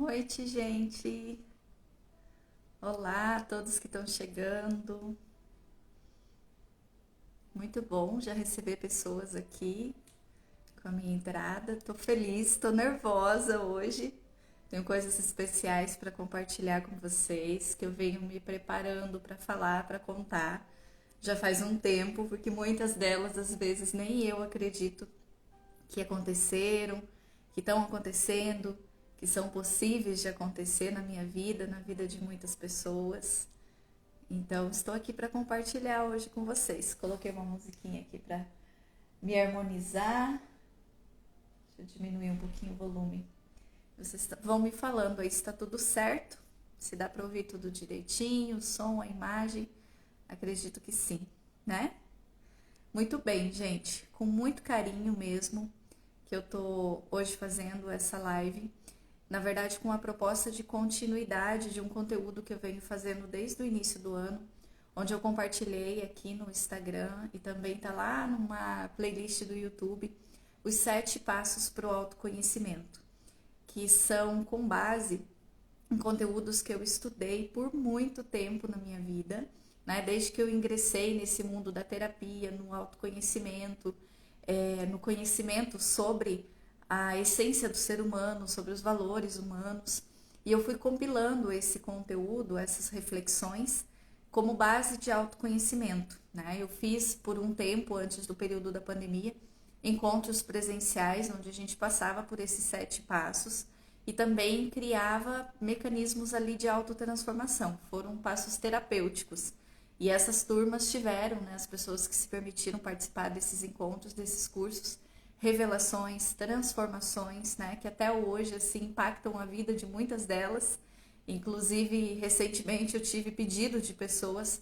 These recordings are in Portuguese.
noite, gente. Olá a todos que estão chegando. Muito bom já receber pessoas aqui com a minha entrada. Tô feliz, tô nervosa hoje. Tenho coisas especiais para compartilhar com vocês que eu venho me preparando para falar, para contar. Já faz um tempo, porque muitas delas às vezes nem eu acredito que aconteceram, que estão acontecendo, que são possíveis de acontecer na minha vida, na vida de muitas pessoas. Então, estou aqui para compartilhar hoje com vocês. Coloquei uma musiquinha aqui para me harmonizar. Deixa eu diminuir um pouquinho o volume. Vocês vão me falando aí se está tudo certo, se dá para ouvir tudo direitinho, o som, a imagem. Acredito que sim, né? Muito bem, gente. Com muito carinho mesmo que eu tô hoje fazendo essa live. Na verdade, com a proposta de continuidade de um conteúdo que eu venho fazendo desde o início do ano, onde eu compartilhei aqui no Instagram e também tá lá numa playlist do YouTube, os 7 passos para o autoconhecimento, que são com base em conteúdos que eu estudei por muito tempo na minha vida, né? Desde que eu ingressei nesse mundo da terapia, no autoconhecimento, no conhecimento sobre a essência do ser humano, sobre os valores humanos. E eu fui compilando esse conteúdo, essas reflexões, como base de autoconhecimento, né? Eu fiz por um tempo, antes do período da pandemia, encontros presenciais, onde a gente passava por esses 7 passos e também criava mecanismos ali de autotransformação. Foram passos terapêuticos. E essas turmas tiveram, né, as pessoas que se permitiram participar desses encontros, desses cursos, revelações, transformações, né, que até hoje assim impactam a vida de muitas delas. Inclusive, recentemente eu tive pedido de pessoas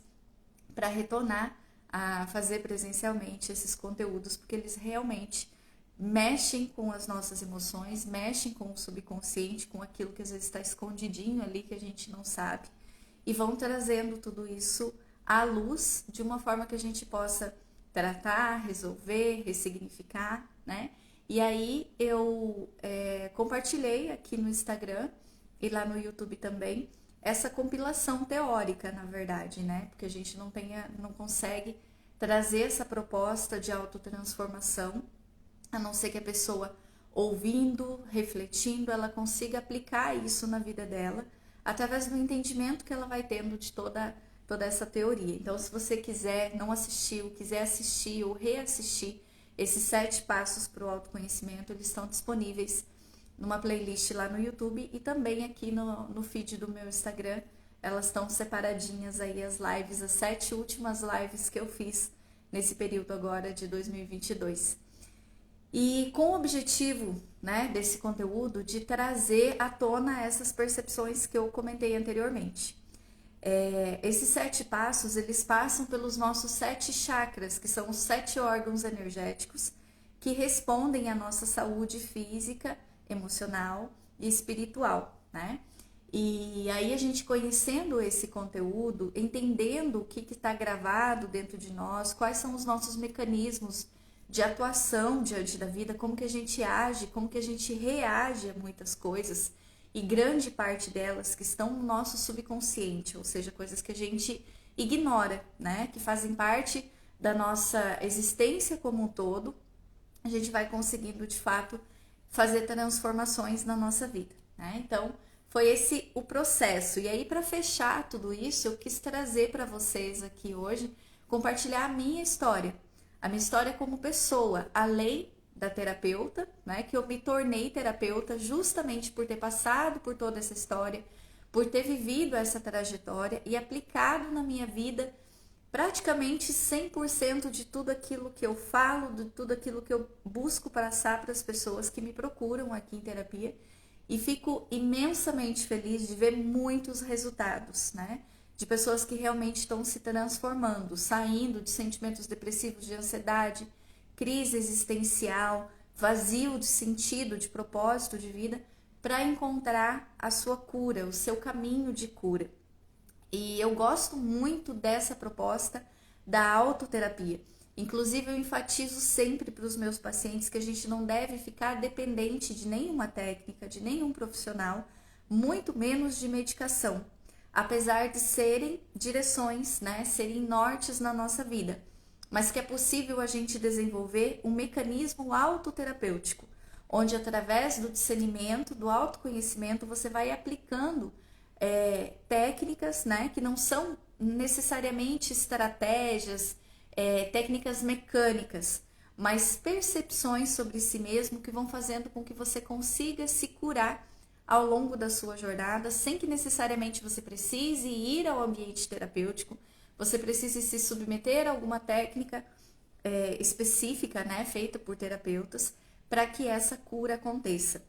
para retornar a fazer presencialmente esses conteúdos, porque eles realmente mexem com as nossas emoções, mexem com o subconsciente, com aquilo que às vezes está escondidinho ali que a gente não sabe, e vão trazendo tudo isso à luz de uma forma que a gente possa tratar, resolver, ressignificar, né? E aí eu compartilhei aqui no Instagram e lá no YouTube também essa compilação teórica, na verdade, né? Porque a gente não consegue trazer essa proposta de autotransformação, a não ser que a pessoa, ouvindo, refletindo, ela consiga aplicar isso na vida dela, através do entendimento que ela vai tendo de toda essa teoria. Então, se você quiser, não assistiu, quiser assistir ou reassistir esses 7 passos para o autoconhecimento, eles estão disponíveis numa playlist lá no YouTube e também aqui no feed do meu Instagram. Elas estão separadinhas aí, as lives, as 7 últimas lives que eu fiz nesse período agora de 2022. E com o objetivo, né, desse conteúdo de trazer à tona essas percepções que eu comentei anteriormente. Esses 7 passos, eles passam pelos nossos 7 chakras, que são os 7 órgãos energéticos que respondem à nossa saúde física, emocional e espiritual, né? E aí a gente conhecendo esse conteúdo, entendendo o que está gravado dentro de nós, quais são os nossos mecanismos de atuação diante da vida, como que a gente age, como que a gente reage a muitas coisas, e grande parte delas que estão no nosso subconsciente, ou seja, coisas que a gente ignora, né? Que fazem parte da nossa existência como um todo, a gente vai conseguindo de fato fazer transformações na nossa vida, né? Então, foi esse o processo. E aí, para fechar tudo isso, eu quis trazer para vocês aqui hoje, compartilhar a minha história como pessoa, além da terapeuta, né? Que eu me tornei terapeuta justamente por ter passado por toda essa história, por ter vivido essa trajetória e aplicado na minha vida praticamente 100% de tudo aquilo que eu falo, de tudo aquilo que eu busco passar para as pessoas que me procuram aqui em terapia. E fico imensamente feliz de ver muitos resultados, né? De pessoas que realmente estão se transformando, saindo de sentimentos depressivos, de ansiedade, crise existencial, vazio de sentido, de propósito de vida, para encontrar a sua cura, o seu caminho de cura. E eu gosto muito dessa proposta da autoterapia. Inclusive, eu enfatizo sempre para os meus pacientes que a gente não deve ficar dependente de nenhuma técnica, de nenhum profissional, muito menos de medicação, apesar de serem direções, né, serem nortes na nossa vida, mas que é possível a gente desenvolver um mecanismo autoterapêutico, onde através do discernimento, do autoconhecimento, você vai aplicando técnicas, né, que não são necessariamente estratégias, técnicas mecânicas, mas percepções sobre si mesmo que vão fazendo com que você consiga se curar ao longo da sua jornada, sem que necessariamente você precise ir ao ambiente terapêutico, você precise se submeter a alguma técnica específica, né, feita por terapeutas, para que essa cura aconteça.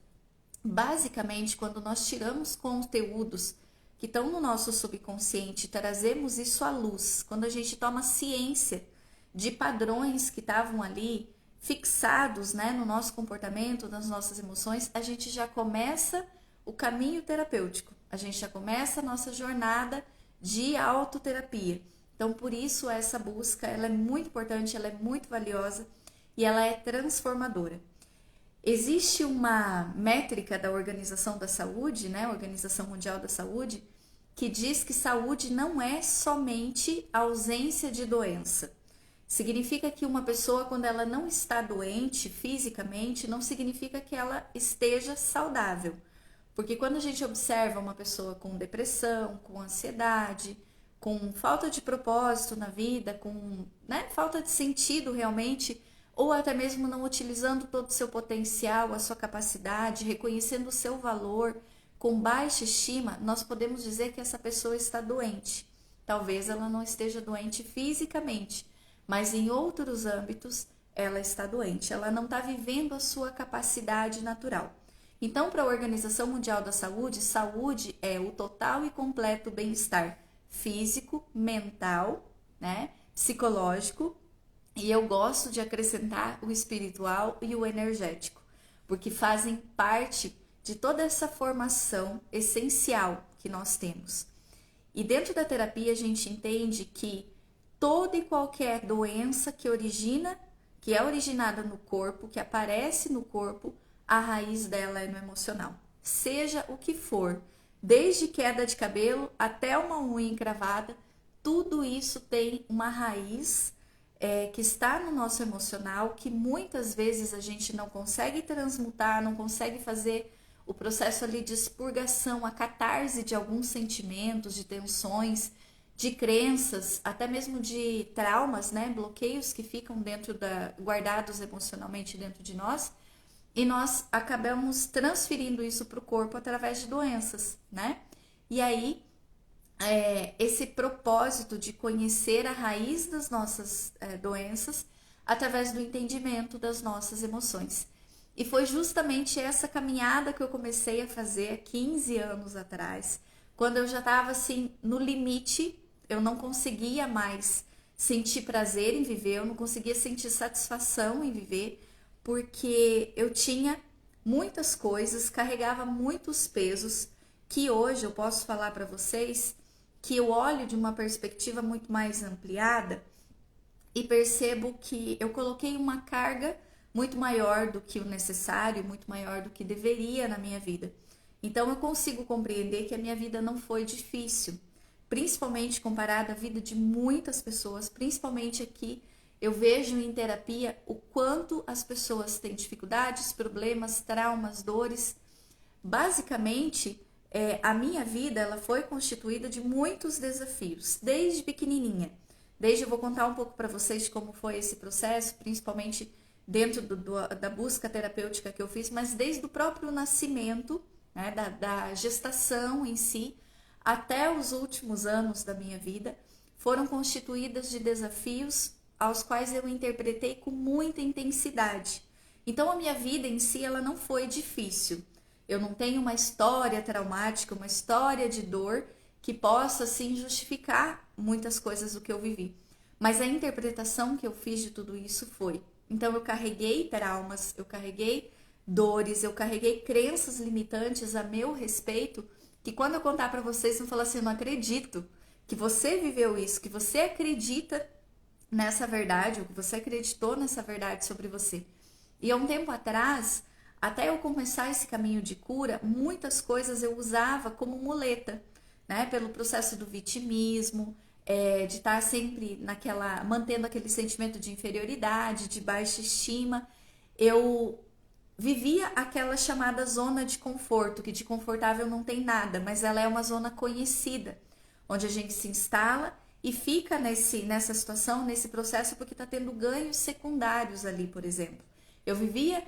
Basicamente, quando nós tiramos conteúdos que estão no nosso subconsciente, trazemos isso à luz, quando a gente toma ciência de padrões que estavam ali fixados, né, no nosso comportamento, nas nossas emoções, a gente já começa o caminho terapêutico, a gente já começa a nossa jornada de autoterapia. Então, por isso, essa busca ela é muito importante, ela é muito valiosa e ela é transformadora. Existe uma métrica da Organização da Saúde, né, Organização Mundial da Saúde, que diz que saúde não é somente a ausência de doença. Significa que uma pessoa, quando ela não está doente fisicamente, não significa que ela esteja saudável. Porque quando a gente observa uma pessoa com depressão, com ansiedade, com falta de propósito na vida, com, né, falta de sentido realmente, ou até mesmo não utilizando todo o seu potencial, a sua capacidade, reconhecendo o seu valor, com baixa estima, nós podemos dizer que essa pessoa está doente. Talvez ela não esteja doente fisicamente, mas em outros âmbitos ela está doente, ela não está vivendo a sua capacidade natural. Então, para a Organização Mundial da Saúde, saúde é o total e completo bem-estar físico, mental, né, psicológico, e eu gosto de acrescentar o espiritual e o energético, porque fazem parte de toda essa formação essencial que nós temos. E dentro da terapia a gente entende que toda e qualquer doença que é originada no corpo, que aparece no corpo, a raiz dela é no emocional. Seja o que for, desde queda de cabelo até uma unha encravada, tudo isso tem uma raiz que está no nosso emocional, que muitas vezes a gente não consegue transmutar, não consegue fazer o processo ali de expurgação, a catarse de alguns sentimentos, de tensões, de crenças, até mesmo de traumas, né? Bloqueios que ficam guardados emocionalmente dentro de nós, e nós acabamos transferindo isso para o corpo através de doenças, né? E aí, esse propósito de conhecer a raiz das nossas doenças através do entendimento das nossas emoções. E foi justamente essa caminhada que eu comecei a fazer há 15 anos atrás, quando eu já estava assim no limite, eu não conseguia mais sentir prazer em viver, eu não conseguia sentir satisfação em viver, porque eu tinha muitas coisas, carregava muitos pesos, que hoje eu posso falar para vocês que eu olho de uma perspectiva muito mais ampliada e percebo que eu coloquei uma carga muito maior do que o necessário, muito maior do que deveria na minha vida. Então eu consigo compreender que a minha vida não foi difícil, principalmente comparada à vida de muitas pessoas, principalmente aqui eu vejo em terapia o quanto as pessoas têm dificuldades, problemas, traumas, dores. Basicamente, a minha vida ela foi constituída de muitos desafios, desde pequenininha. Eu vou contar um pouco para vocês de como foi esse processo, principalmente dentro da busca terapêutica que eu fiz, mas desde o próprio nascimento, né, da gestação em si, até os últimos anos da minha vida, foram constituídas de desafios aos quais eu interpretei com muita intensidade. Então a minha vida em si ela não foi difícil. Eu não tenho uma história traumática, uma história de dor que possa assim justificar muitas coisas do que eu vivi. Mas a interpretação que eu fiz de tudo isso foi. Então eu carreguei traumas, eu carreguei dores, eu carreguei crenças limitantes a meu respeito, que quando eu contar para vocês, vão falar assim, eu não acredito que você viveu isso, que você acredita nessa verdade, ou que você acreditou nessa verdade sobre você. E há um tempo atrás, até eu começar esse caminho de cura, muitas coisas eu usava como muleta, né? Pelo processo do vitimismo, de estar sempre mantendo aquele sentimento de inferioridade, de baixa estima. Eu vivia aquela chamada zona de conforto, que de confortável não tem nada, mas ela é uma zona conhecida, onde a gente se instala e fica nessa situação, nesse processo, porque está tendo ganhos secundários ali, por exemplo. Eu vivia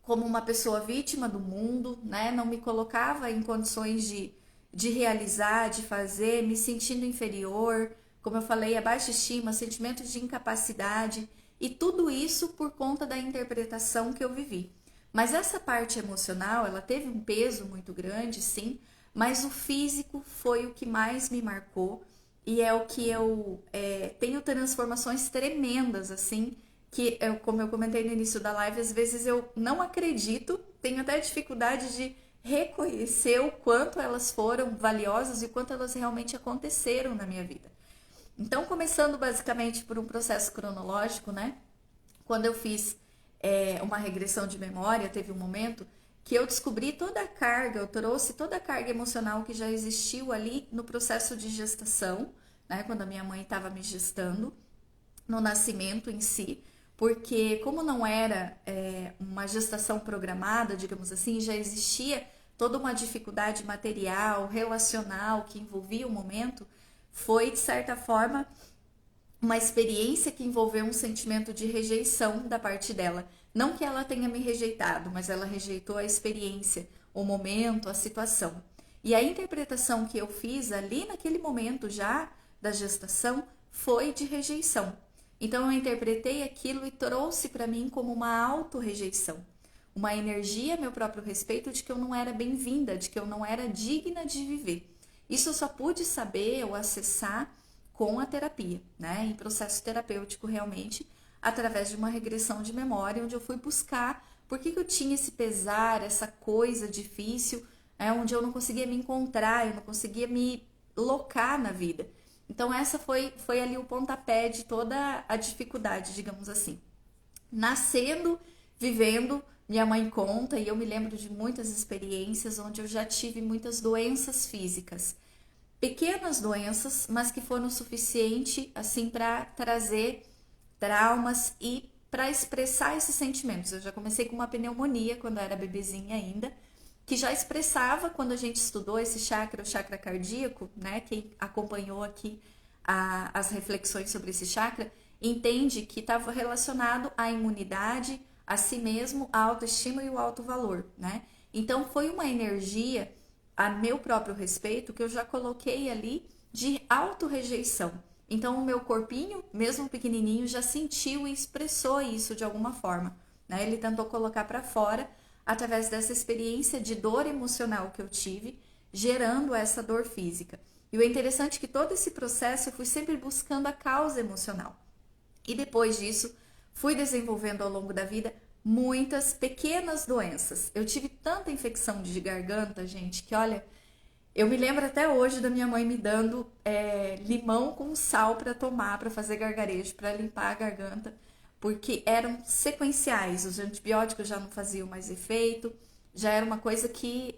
como uma pessoa vítima do mundo, né? Não me colocava em condições de realizar, de fazer, me sentindo inferior, como eu falei, a baixa estima, sentimento de incapacidade, e tudo isso por conta da interpretação que eu vivi. Mas essa parte emocional, ela teve um peso muito grande, sim, mas o físico foi o que mais me marcou e é o que eu tenho transformações tremendas, assim, que, como eu comentei no início da live, às vezes eu não acredito, tenho até dificuldade de reconhecer o quanto elas foram valiosas e o quanto elas realmente aconteceram na minha vida. Então, começando basicamente por um processo cronológico, né? Quando eu fiz uma regressão de memória, teve um momento que eu descobri toda a carga, eu trouxe toda a carga emocional que já existiu ali no processo de gestação, né? Quando a minha mãe estava me gestando, no nascimento em si, porque como não era uma gestação programada, digamos assim, já existia toda uma dificuldade material, relacional que envolvia o momento, foi de certa forma uma experiência que envolveu um sentimento de rejeição da parte dela. Não que ela tenha me rejeitado, mas ela rejeitou a experiência, o momento, a situação. E a interpretação que eu fiz ali naquele momento já da gestação foi de rejeição. Então eu interpretei aquilo e trouxe para mim como uma auto-rejeição, uma energia a meu próprio respeito de que eu não era bem-vinda, de que eu não era digna de viver. Isso eu só pude saber ou acessar com a terapia, né? Em processo terapêutico realmente, através de uma regressão de memória, onde eu fui buscar por que eu tinha esse pesar, essa coisa difícil, onde eu não conseguia me encontrar, eu não conseguia me locar na vida. Então essa foi ali o pontapé de toda a dificuldade, digamos assim. Nascendo, vivendo, minha mãe conta, e eu me lembro de muitas experiências onde eu já tive muitas doenças físicas. Pequenas doenças, mas que foram suficiente assim para trazer traumas e para expressar esses sentimentos. Eu já comecei com uma pneumonia quando eu era bebezinha ainda, que já expressava quando a gente estudou esse chakra, o chakra cardíaco, né? Quem acompanhou aqui as reflexões sobre esse chakra, entende que estava relacionado à imunidade, a si mesmo, a autoestima e o alto valor, né? Então foi uma energia a meu próprio respeito que eu já coloquei ali de auto-rejeição. Então o meu corpinho, mesmo pequenininho, já sentiu e expressou isso de alguma forma, né? Ele tentou colocar para fora através dessa experiência de dor emocional que eu tive, gerando essa dor física. E o interessante é que todo esse processo eu fui sempre buscando a causa emocional. E depois disso, fui desenvolvendo ao longo da vida muitas pequenas doenças. Eu tive tanta infecção de garganta, gente, que olha, eu me lembro até hoje da minha mãe me dando limão com sal para tomar, para fazer gargarejo, para limpar a garganta, porque eram sequenciais, os antibióticos já não faziam mais efeito, já era uma coisa que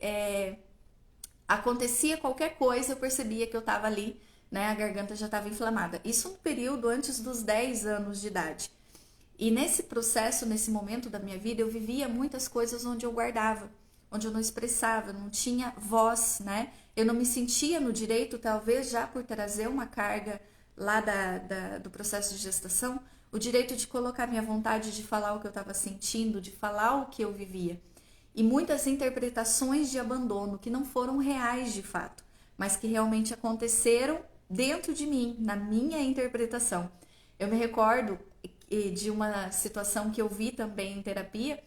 acontecia qualquer coisa, eu percebia que eu estava ali, né, a garganta já estava inflamada. Isso no período antes dos 10 anos de idade. E nesse processo, nesse momento da minha vida, eu vivia muitas coisas onde eu guardava, onde eu não expressava, não tinha voz, né? Eu não me sentia no direito, talvez já por trazer uma carga lá do processo de gestação, o direito de colocar minha vontade de falar o que eu estava sentindo, de falar o que eu vivia. E muitas interpretações de abandono que não foram reais de fato, mas que realmente aconteceram dentro de mim, na minha interpretação. Eu me recordo de uma situação que eu vi também em terapia,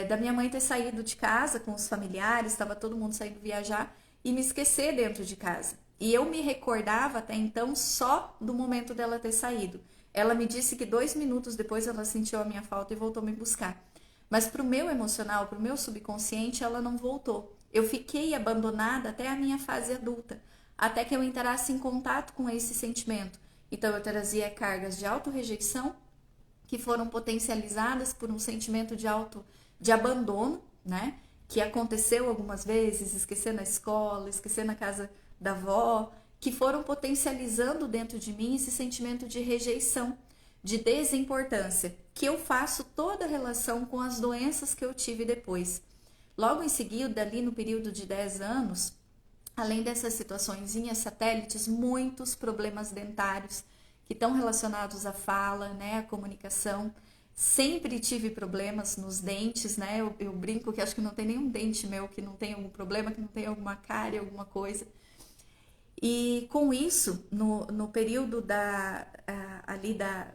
da minha mãe ter saído de casa com os familiares, estava todo mundo saindo viajar, e me esquecer dentro de casa. E eu me recordava até então só do momento dela ter saído. Ela me disse que 2 minutos depois ela sentiu a minha falta e voltou me buscar. Mas para o meu emocional, para o meu subconsciente, ela não voltou. Eu fiquei abandonada até a minha fase adulta, até que eu entrasse em contato com esse sentimento. Então eu trazia cargas de auto-rejeição que foram potencializadas por um sentimento de de abandono, né? Que aconteceu algumas vezes, esquecer na escola, esquecer na casa da avó, que foram potencializando dentro de mim esse sentimento de rejeição, de desimportância, que eu faço toda a relação com as doenças que eu tive depois. Logo em seguida, ali no período de 10 anos, além dessas situaçõezinhas satélites, muitos problemas dentários que estão relacionados à fala, né, à comunicação. Sempre tive problemas nos dentes, né? Eu brinco que acho que não tem nenhum dente meu que não tenha algum problema, que não tenha alguma cárie, alguma coisa. E com isso, no período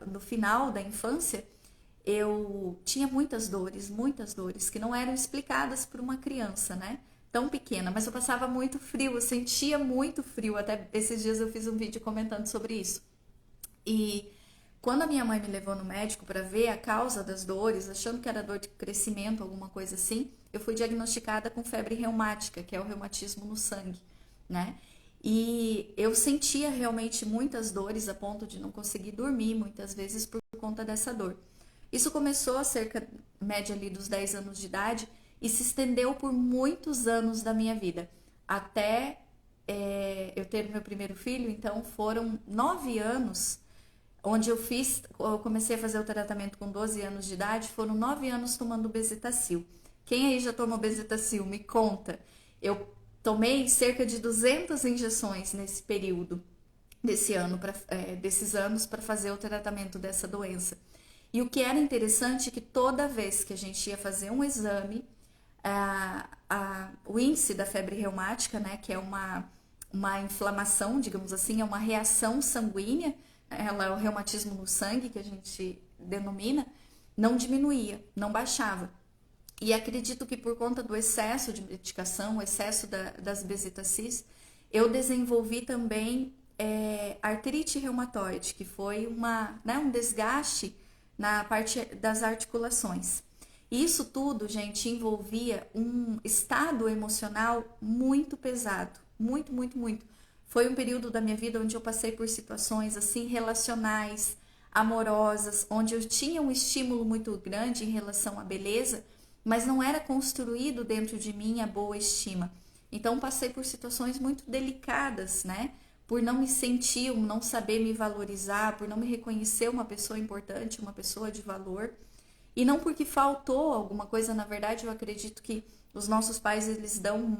no final da infância, eu tinha muitas dores que não eram explicadas por uma criança, né? Tão pequena, mas eu passava muito frio, eu sentia muito frio. Até esses dias eu fiz um vídeo comentando sobre isso. E quando a minha mãe me levou no médico para ver a causa das dores, achando que era dor de crescimento, alguma coisa assim, eu fui diagnosticada com febre reumática, que é o reumatismo no sangue, né? E eu sentia realmente muitas dores a ponto de não conseguir dormir muitas vezes por conta dessa dor. Isso começou a cerca média ali dos 10 anos de idade e se estendeu por muitos anos da minha vida, até eu ter meu primeiro filho. Então foram 9 anos onde eu comecei a fazer o tratamento com 12 anos de idade, foram 9 anos tomando Bezetacil. Quem aí já tomou Bezetacil? Me conta. Eu tomei cerca de 200 injeções nesse período, desses anos, para fazer o tratamento dessa doença. E o que era interessante é que toda vez que a gente ia fazer um exame, o índice da febre reumática, né, que é uma inflamação, digamos assim, é uma reação sanguínea, ela é o reumatismo no sangue, que a gente denomina, não diminuía, não baixava. E acredito que por conta do excesso de medicação, o excesso das Bezetacis, eu desenvolvi também artrite reumatoide, que foi um desgaste na parte das articulações. E isso tudo, gente, envolvia um estado emocional muito pesado, muito, muito, muito. Foi um período da minha vida onde eu passei por situações assim relacionais, amorosas, onde eu tinha um estímulo muito grande em relação à beleza, mas não era construído dentro de mim a boa estima. Então passei por situações muito delicadas, né? Por não me sentir, não saber me valorizar, por não me reconhecer uma pessoa importante, uma pessoa de valor. E não porque faltou alguma coisa, na verdade eu acredito que os nossos pais eles dão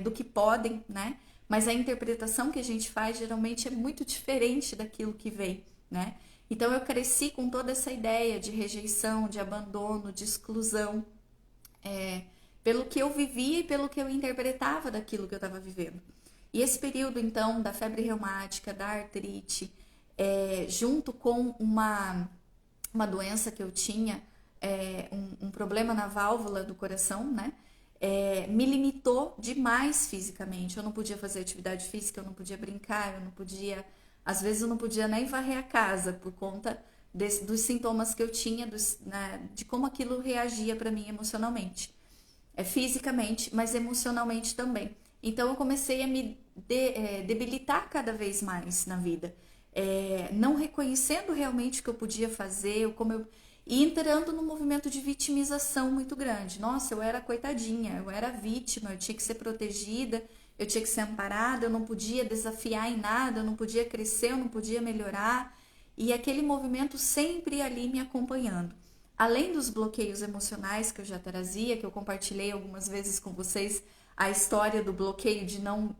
do que podem, né? Mas a interpretação que a gente faz geralmente é muito diferente daquilo que vem, né? Então eu cresci com toda essa ideia de rejeição, de abandono, de exclusão, pelo que eu vivia e pelo que eu interpretava daquilo que eu estava vivendo. E esse período, então, da febre reumática, da artrite, junto com uma doença que eu tinha, um problema na válvula do coração, né? Me limitou demais fisicamente. Eu não podia fazer atividade física, eu não podia brincar, eu não podia... Às vezes eu não podia nem varrer a casa por conta dos sintomas que eu tinha, de como aquilo reagia para mim emocionalmente. Fisicamente, mas emocionalmente também. Então eu comecei a me debilitar cada vez mais na vida. Não reconhecendo realmente o que eu podia fazer, e entrando num movimento de vitimização muito grande. Nossa, eu era coitadinha, eu era vítima, eu tinha que ser protegida, eu tinha que ser amparada, eu não podia desafiar em nada, eu não podia crescer, eu não podia melhorar. E aquele movimento sempre ali me acompanhando. Além dos bloqueios emocionais que eu já trazia, que eu compartilhei algumas vezes com vocês, a história do bloqueio de não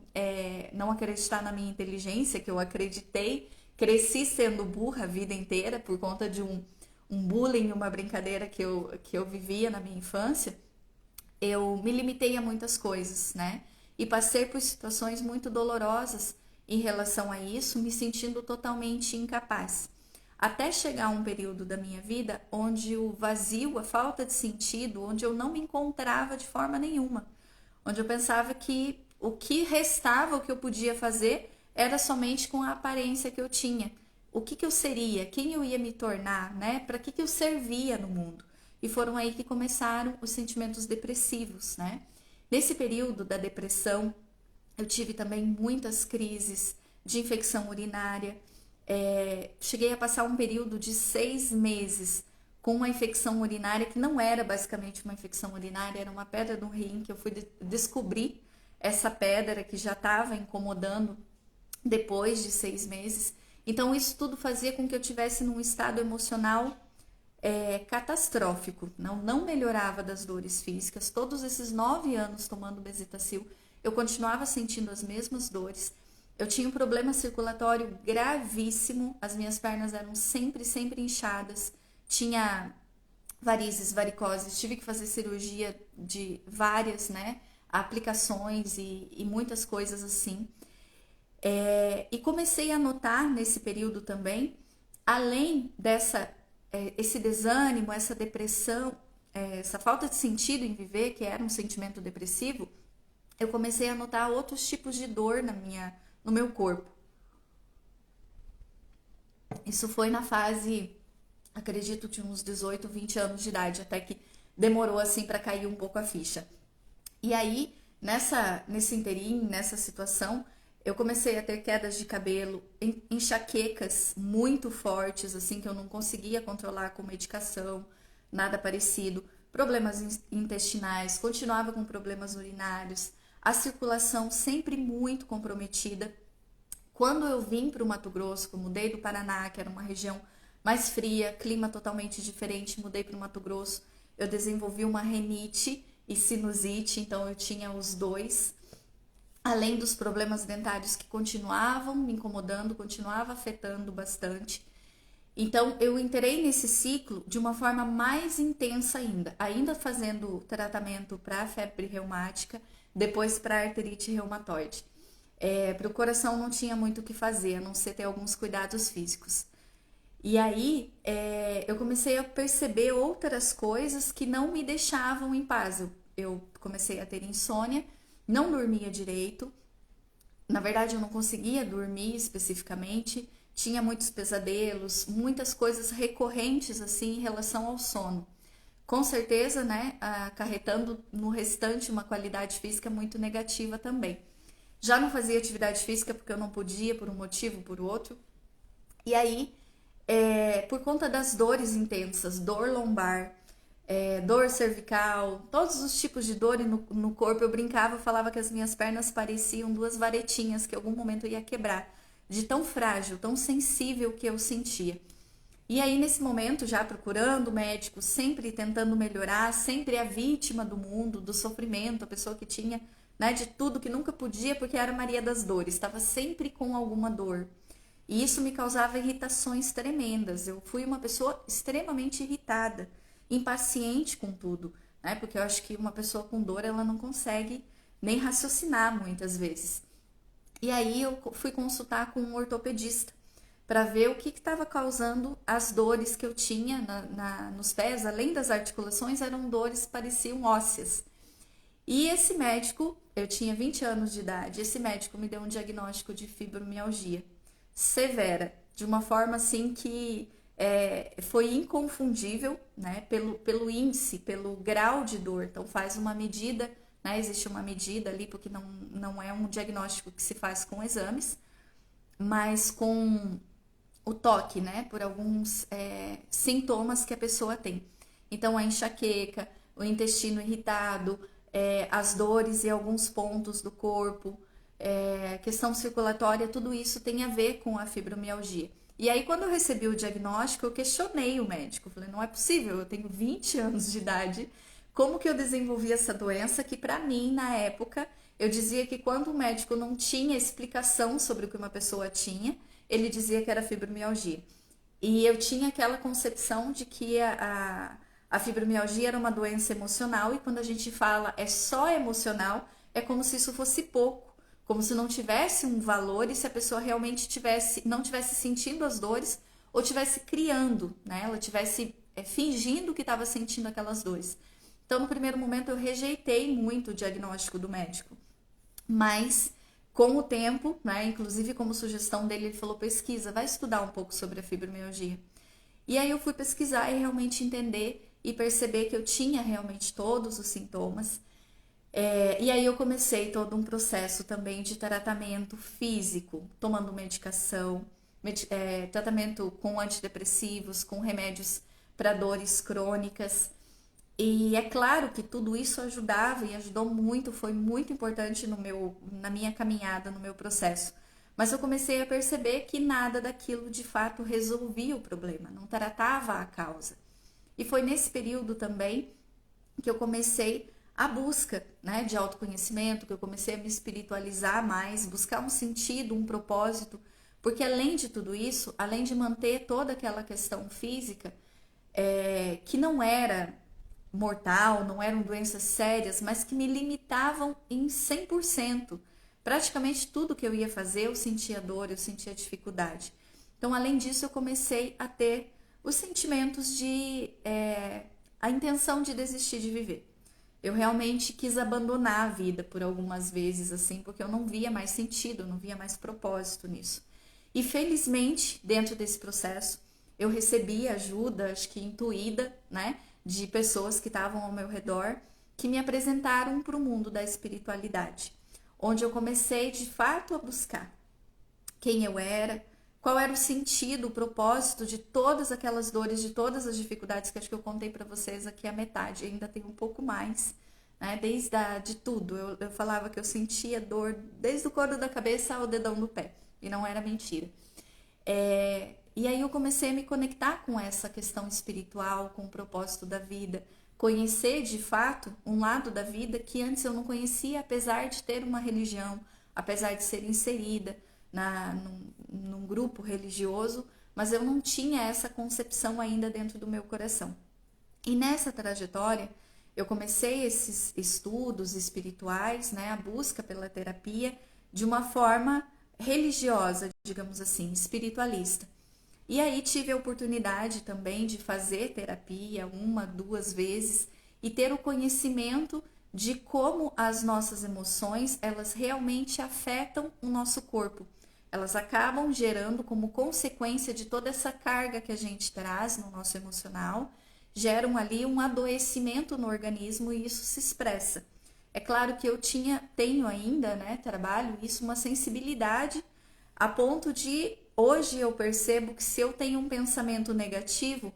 acreditar na minha inteligência, que eu acreditei, cresci sendo burra a vida inteira por conta de um bullying, uma brincadeira que eu vivia na minha infância. Eu me limitei a muitas coisas, né? E passei por situações muito dolorosas em relação a isso, me sentindo totalmente incapaz. Até chegar um período da minha vida onde o vazio, a falta de sentido, onde eu não me encontrava de forma nenhuma. Onde eu pensava que o que restava, o que eu podia fazer, era somente com a aparência que eu tinha. O que eu seria, quem eu ia me tornar, né? Para que eu servia no mundo? E foram aí que começaram os sentimentos depressivos, né? Nesse período da depressão, eu tive também muitas crises de infecção urinária. Cheguei a passar um período de 6 meses com uma infecção urinária que não era basicamente uma infecção urinária, era uma pedra no rim que eu fui descobrir essa pedra que já estava incomodando depois de 6 meses. Então isso tudo fazia com que eu tivesse num estado emocional catastrófico, não melhorava das dores físicas. Todos esses 9 anos tomando Bezetacil, eu continuava sentindo as mesmas dores. Eu tinha um problema circulatório gravíssimo, as minhas pernas eram sempre inchadas, tinha varizes, varicoses, tive que fazer cirurgia de várias, né, aplicações e muitas coisas assim. E comecei a notar nesse período também, além esse desânimo, essa depressão, essa falta de sentido em viver, que era um sentimento depressivo, eu comecei a notar outros tipos de dor no meu corpo. Isso foi na fase, acredito, de uns 18, 20 anos de idade, até que demorou assim para cair um pouco a ficha. E aí, nesse interim, nessa situação, eu comecei a ter quedas de cabelo, enxaquecas muito fortes, assim, que eu não conseguia controlar com medicação, nada parecido, problemas intestinais, continuava com problemas urinários, a circulação sempre muito comprometida. Quando eu vim para o Mato Grosso, eu mudei do Paraná, que era uma região mais fria, clima totalmente diferente, mudei para o Mato Grosso, eu desenvolvi uma rinite e sinusite, então eu tinha os dois, além dos problemas dentários que continuavam me incomodando, continuava afetando bastante. Então eu entrei nesse ciclo de uma forma mais intensa ainda fazendo tratamento para febre reumática, depois para arterite reumatoide. Para o coração não tinha muito o que fazer, a não ser ter alguns cuidados físicos. E aí eu comecei a perceber outras coisas que não me deixavam em paz. Eu comecei a ter insônia, não dormia direito. Na verdade, eu não conseguia dormir especificamente. Tinha muitos pesadelos, muitas coisas recorrentes assim em relação ao sono. Com certeza, né, acarretando no restante uma qualidade física muito negativa também. Já não fazia atividade física porque eu não podia, por um motivo, por outro. E aí, por conta das dores intensas, dor lombar, dor cervical, todos os tipos de dor no corpo, eu brincava, falava que as minhas pernas pareciam duas varetinhas que em algum momento eu ia quebrar, de tão frágil, tão sensível que eu sentia. E aí, nesse momento, já procurando médico, sempre tentando melhorar, sempre a vítima do mundo, do sofrimento, a pessoa que tinha, né, de tudo que nunca podia, porque era Maria das Dores, estava sempre com alguma dor. E isso me causava irritações tremendas. Eu fui uma pessoa extremamente irritada, impaciente com tudo, né? Porque eu acho que uma pessoa com dor, ela não consegue nem raciocinar muitas vezes. E aí eu fui consultar com um ortopedista para ver o que estava causando as dores que eu tinha nos pés, além das articulações, eram dores que pareciam ósseas. E esse médico, eu tinha 20 anos de idade, esse médico me deu um diagnóstico de fibromialgia severa, de uma forma assim que foi inconfundível, né, pelo índice, pelo grau de dor. Então faz uma medida, né, existe uma medida ali, porque não é um diagnóstico que se faz com exames, mas com o toque, né, por alguns sintomas que a pessoa tem. Então a enxaqueca, o intestino irritado, as dores em alguns pontos do corpo, questão circulatória, tudo isso tem a ver com a fibromialgia. E aí, quando eu recebi o diagnóstico, eu questionei o médico. Falei, não é possível, eu tenho 20 anos de idade, como que eu desenvolvi essa doença que, para mim, na época, eu dizia que quando o médico não tinha explicação sobre o que uma pessoa tinha, ele dizia que era fibromialgia. E eu tinha aquela concepção de que a fibromialgia era uma doença emocional, e quando a gente fala é só emocional, é como se isso fosse pouco, como se não tivesse um valor e se a pessoa realmente não tivesse sentindo as dores ou tivesse criando, né? Ela tivesse fingindo que estava sentindo aquelas dores. Então, no primeiro momento, eu rejeitei muito o diagnóstico do médico, mas com o tempo, né, inclusive como sugestão dele, ele falou, pesquisa, vai estudar um pouco sobre a fibromialgia. E aí eu fui pesquisar e realmente entender e perceber que eu tinha realmente todos os sintomas. E aí eu comecei todo um processo também de tratamento físico, tomando medicação, tratamento com antidepressivos, com remédios para dores crônicas. E é claro que tudo isso ajudava e ajudou muito, foi muito importante na minha caminhada, no meu processo. Mas eu comecei a perceber que nada daquilo de fato resolvia o problema, não tratava a causa. E foi nesse período também que eu comecei a busca, né, de autoconhecimento, que eu comecei a me espiritualizar mais, buscar um sentido, um propósito, porque além de tudo isso, além de manter toda aquela questão física, que não era mortal, não eram doenças sérias, mas que me limitavam em 100%. Praticamente tudo que eu ia fazer, eu sentia dor, eu sentia dificuldade. Então, além disso, eu comecei a ter os sentimentos a intenção de desistir de viver. Eu realmente quis abandonar a vida por algumas vezes, assim, porque eu não via mais sentido, eu não via mais propósito nisso. E felizmente, dentro desse processo, eu recebi ajuda, acho que intuída, né, de pessoas que estavam ao meu redor, que me apresentaram para o mundo da espiritualidade, onde eu comecei de fato a buscar quem eu era, qual era o sentido, o propósito de todas aquelas dores, de todas as dificuldades que acho que eu contei para vocês aqui a metade, ainda tem um pouco mais, né? De tudo. Eu falava que eu sentia dor desde o couro da cabeça ao dedão do pé, e não era mentira. E aí eu comecei a me conectar com essa questão espiritual, com o propósito da vida, conhecer de fato um lado da vida que antes eu não conhecia, apesar de ter uma religião, apesar de ser inserida num grupo religioso, mas eu não tinha essa concepção ainda dentro do meu coração. E nessa trajetória, eu comecei esses estudos espirituais, né, a busca pela terapia, de uma forma religiosa, digamos assim, espiritualista. E aí tive a oportunidade também de fazer terapia uma, duas vezes e ter o conhecimento de como as nossas emoções, elas realmente afetam o nosso corpo. Elas acabam gerando como consequência de toda essa carga que a gente traz no nosso emocional, geram ali um adoecimento no organismo e isso se expressa. É claro que tenho ainda, né, trabalho isso, uma sensibilidade a ponto de hoje eu percebo que se eu tenho um pensamento negativo,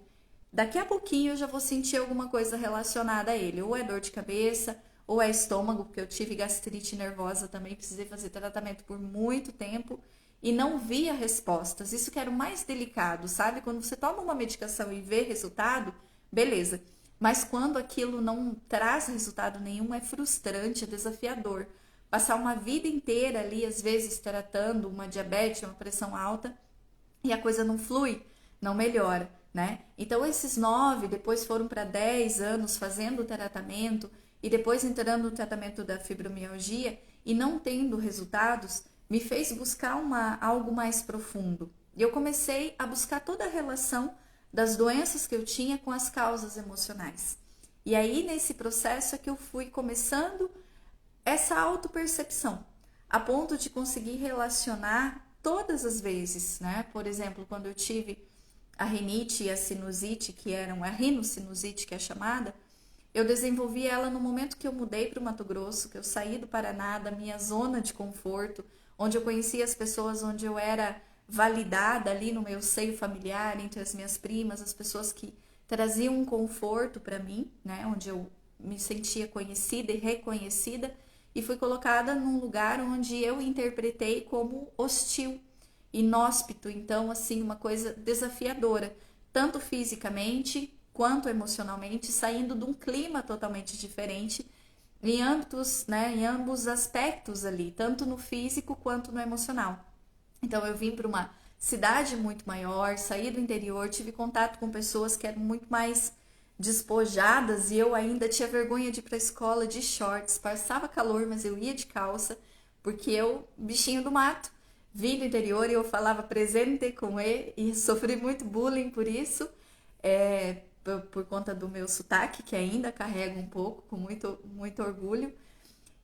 daqui a pouquinho eu já vou sentir alguma coisa relacionada a ele. Ou é dor de cabeça, ou é estômago, porque eu tive gastrite nervosa também, precisei fazer tratamento por muito tempo e não via respostas. Isso que era o mais delicado, sabe? Quando você toma uma medicação e vê resultado, beleza. Mas quando aquilo não traz resultado nenhum, é frustrante, é desafiador. Passar uma vida inteira ali, às vezes, tratando uma diabetes, uma pressão alta, e a coisa não flui, não melhora, né? Então, esses 9, depois foram para 10 anos fazendo o tratamento, e depois entrando no tratamento da fibromialgia, e não tendo resultados, me fez buscar algo mais profundo. E eu comecei a buscar toda a relação das doenças que eu tinha com as causas emocionais. E aí, nesse processo, é que eu fui começando essa autopercepção, a ponto de conseguir relacionar todas as vezes, né? Por exemplo, quando eu tive a rinite e a sinusite, que eram a rinocinusite, que é chamada, eu desenvolvi ela no momento que eu mudei para o Mato Grosso, que eu saí do Paraná, da minha zona de conforto, onde eu conhecia as pessoas, onde eu era validada ali no meu seio familiar, entre as minhas primas, as pessoas que traziam um conforto para mim, né? Onde eu me sentia conhecida e reconhecida, e fui colocada num lugar onde eu interpretei como hostil, inóspito, então assim, uma coisa desafiadora, tanto fisicamente quanto emocionalmente, saindo de um clima totalmente diferente em âmbitos, né, em ambos aspectos ali, tanto no físico quanto no emocional. Então eu vim para uma cidade muito maior, saí do interior, tive contato com pessoas que eram muito mais despojadas e eu ainda tinha vergonha de ir para a escola de shorts, passava calor, mas eu ia de calça, porque eu, bichinho do mato, vim do interior e eu falava presente com ele e sofri muito bullying por isso, por conta do meu sotaque, que ainda carrego um pouco, com muito, muito orgulho.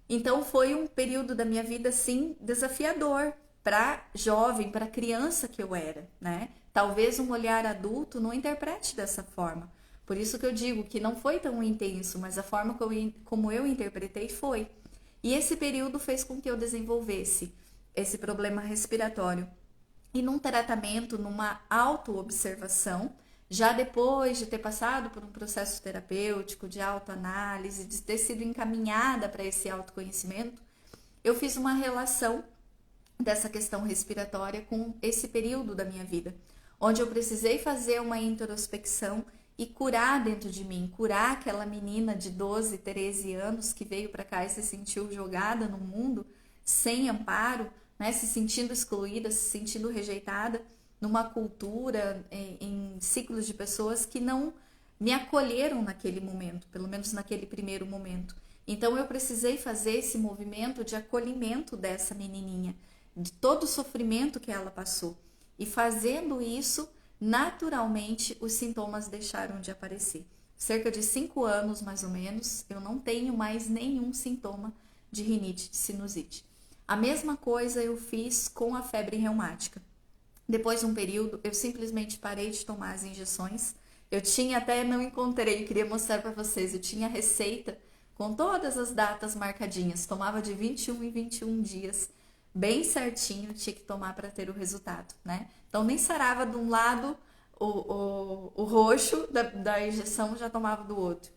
Então foi um período da minha vida assim desafiador para jovem, para criança que eu era, né? Talvez um olhar adulto não interprete dessa forma. Por isso que eu digo que não foi tão intenso, mas a forma como eu interpretei foi. E esse período fez com que eu desenvolvesse esse problema respiratório. E num tratamento, numa autoobservação, Já depois de ter passado por um processo terapêutico, de autoanálise, de ter sido encaminhada para esse autoconhecimento, eu fiz uma relação dessa questão respiratória com esse período da minha vida, onde eu precisei fazer uma introspecção e curar dentro de mim, curar aquela menina de 12, 13 anos que veio para cá e se sentiu jogada no mundo sem amparo, né, se sentindo excluída, se sentindo rejeitada numa cultura, em ciclos de pessoas que não me acolheram naquele momento, pelo menos naquele primeiro momento. Então eu precisei fazer esse movimento de acolhimento dessa menininha, de todo o sofrimento que ela passou. E fazendo isso, naturalmente os sintomas deixaram de aparecer. Cerca de 5 anos, mais ou menos, eu não tenho mais nenhum sintoma de rinite, de sinusite. A mesma coisa eu fiz com a febre reumática. Depois de um período, eu simplesmente parei de tomar as injeções. Eu tinha até, não encontrei, queria mostrar para vocês, eu tinha receita com todas as datas marcadinhas. Tomava de 21 em 21 dias, bem certinho, tinha que tomar para ter o resultado, né? Então nem sarava de um lado o roxo da injeção, já tomava do outro.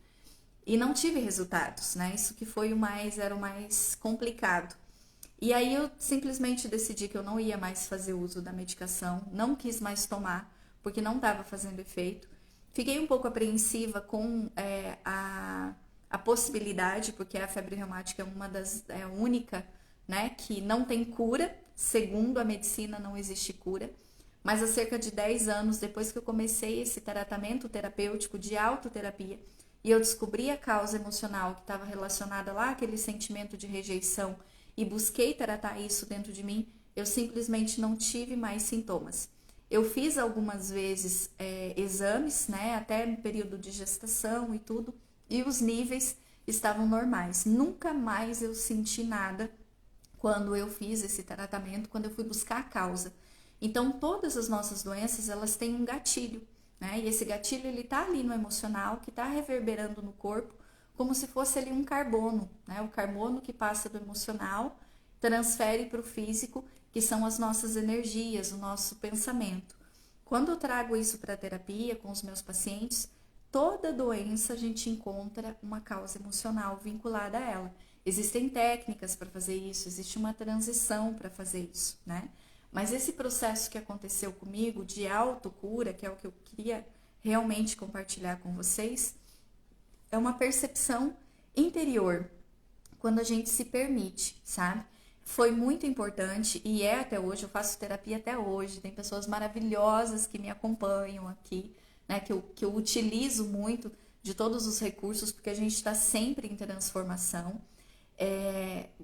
E não tive resultados, né? Isso que foi era o mais complicado. E aí eu simplesmente decidi que eu não ia mais fazer uso da medicação, não quis mais tomar, porque não estava fazendo efeito. Fiquei um pouco apreensiva com a possibilidade, porque a febre reumática é a única, né, que não tem cura, segundo a medicina não existe cura. Mas há cerca de 10 anos, depois que eu comecei esse tratamento terapêutico de autoterapia, e eu descobri a causa emocional que estava relacionada lá àquele sentimento de rejeição, e busquei tratar isso dentro de mim, eu simplesmente não tive mais sintomas. Eu fiz algumas vezes exames, né, até no período de gestação e tudo, e os níveis estavam normais. Nunca mais eu senti nada quando eu fiz esse tratamento, quando eu fui buscar a causa. Então, todas as nossas doenças, elas têm um gatilho, né? E esse gatilho, ele tá ali no emocional, que tá reverberando no corpo, como se fosse ali um carbono, né? O carbono que passa do emocional, transfere para o físico, que são as nossas energias, o nosso pensamento. Quando eu trago isso para a terapia com os meus pacientes, toda doença a gente encontra uma causa emocional vinculada a ela. Existem técnicas para fazer isso, existe uma transição para fazer isso, né? Mas esse processo que aconteceu comigo de autocura, que é o que eu queria realmente compartilhar com vocês, é uma percepção interior, quando a gente se permite, sabe? Foi muito importante e é até hoje, eu faço terapia até hoje, tem pessoas maravilhosas que me acompanham aqui, né? Que eu utilizo muito de todos os recursos, porque a gente está sempre em transformação.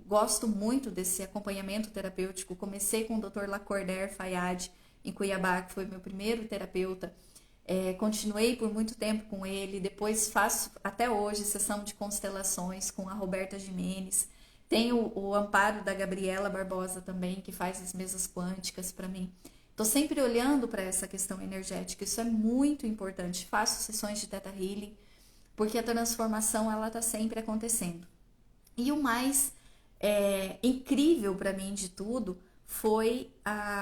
Gosto muito desse acompanhamento terapêutico. Comecei com o Dr. Lacordaire Fayad, em Cuiabá, que foi meu primeiro terapeuta. Continuei por muito tempo com ele, depois faço até hoje sessão de constelações com a Roberta Jimenez. Tenho o amparo da Gabriela Barbosa também, que faz as mesas quânticas para mim. Estou sempre olhando para essa questão energética, isso é muito importante. Faço sessões de Theta Healing, porque a transformação ela está sempre acontecendo. E o mais incrível para mim de tudo foi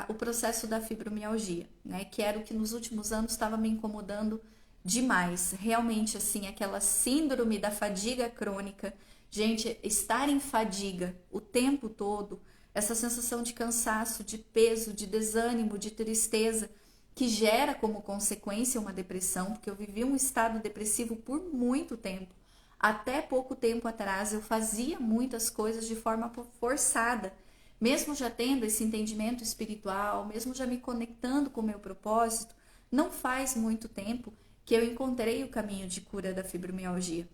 o processo da fibromialgia, né? Que era o que nos últimos anos estava me incomodando demais. Realmente, assim, aquela síndrome da fadiga crônica. Gente, estar em fadiga o tempo todo, essa sensação de cansaço, de peso, de desânimo, de tristeza, que gera como consequência uma depressão, porque eu vivi um estado depressivo por muito tempo. Até pouco tempo atrás eu fazia muitas coisas de forma forçada, mesmo já tendo esse entendimento espiritual, mesmo já me conectando com o meu propósito, não faz muito tempo que eu encontrei o caminho de cura da fibromialgia.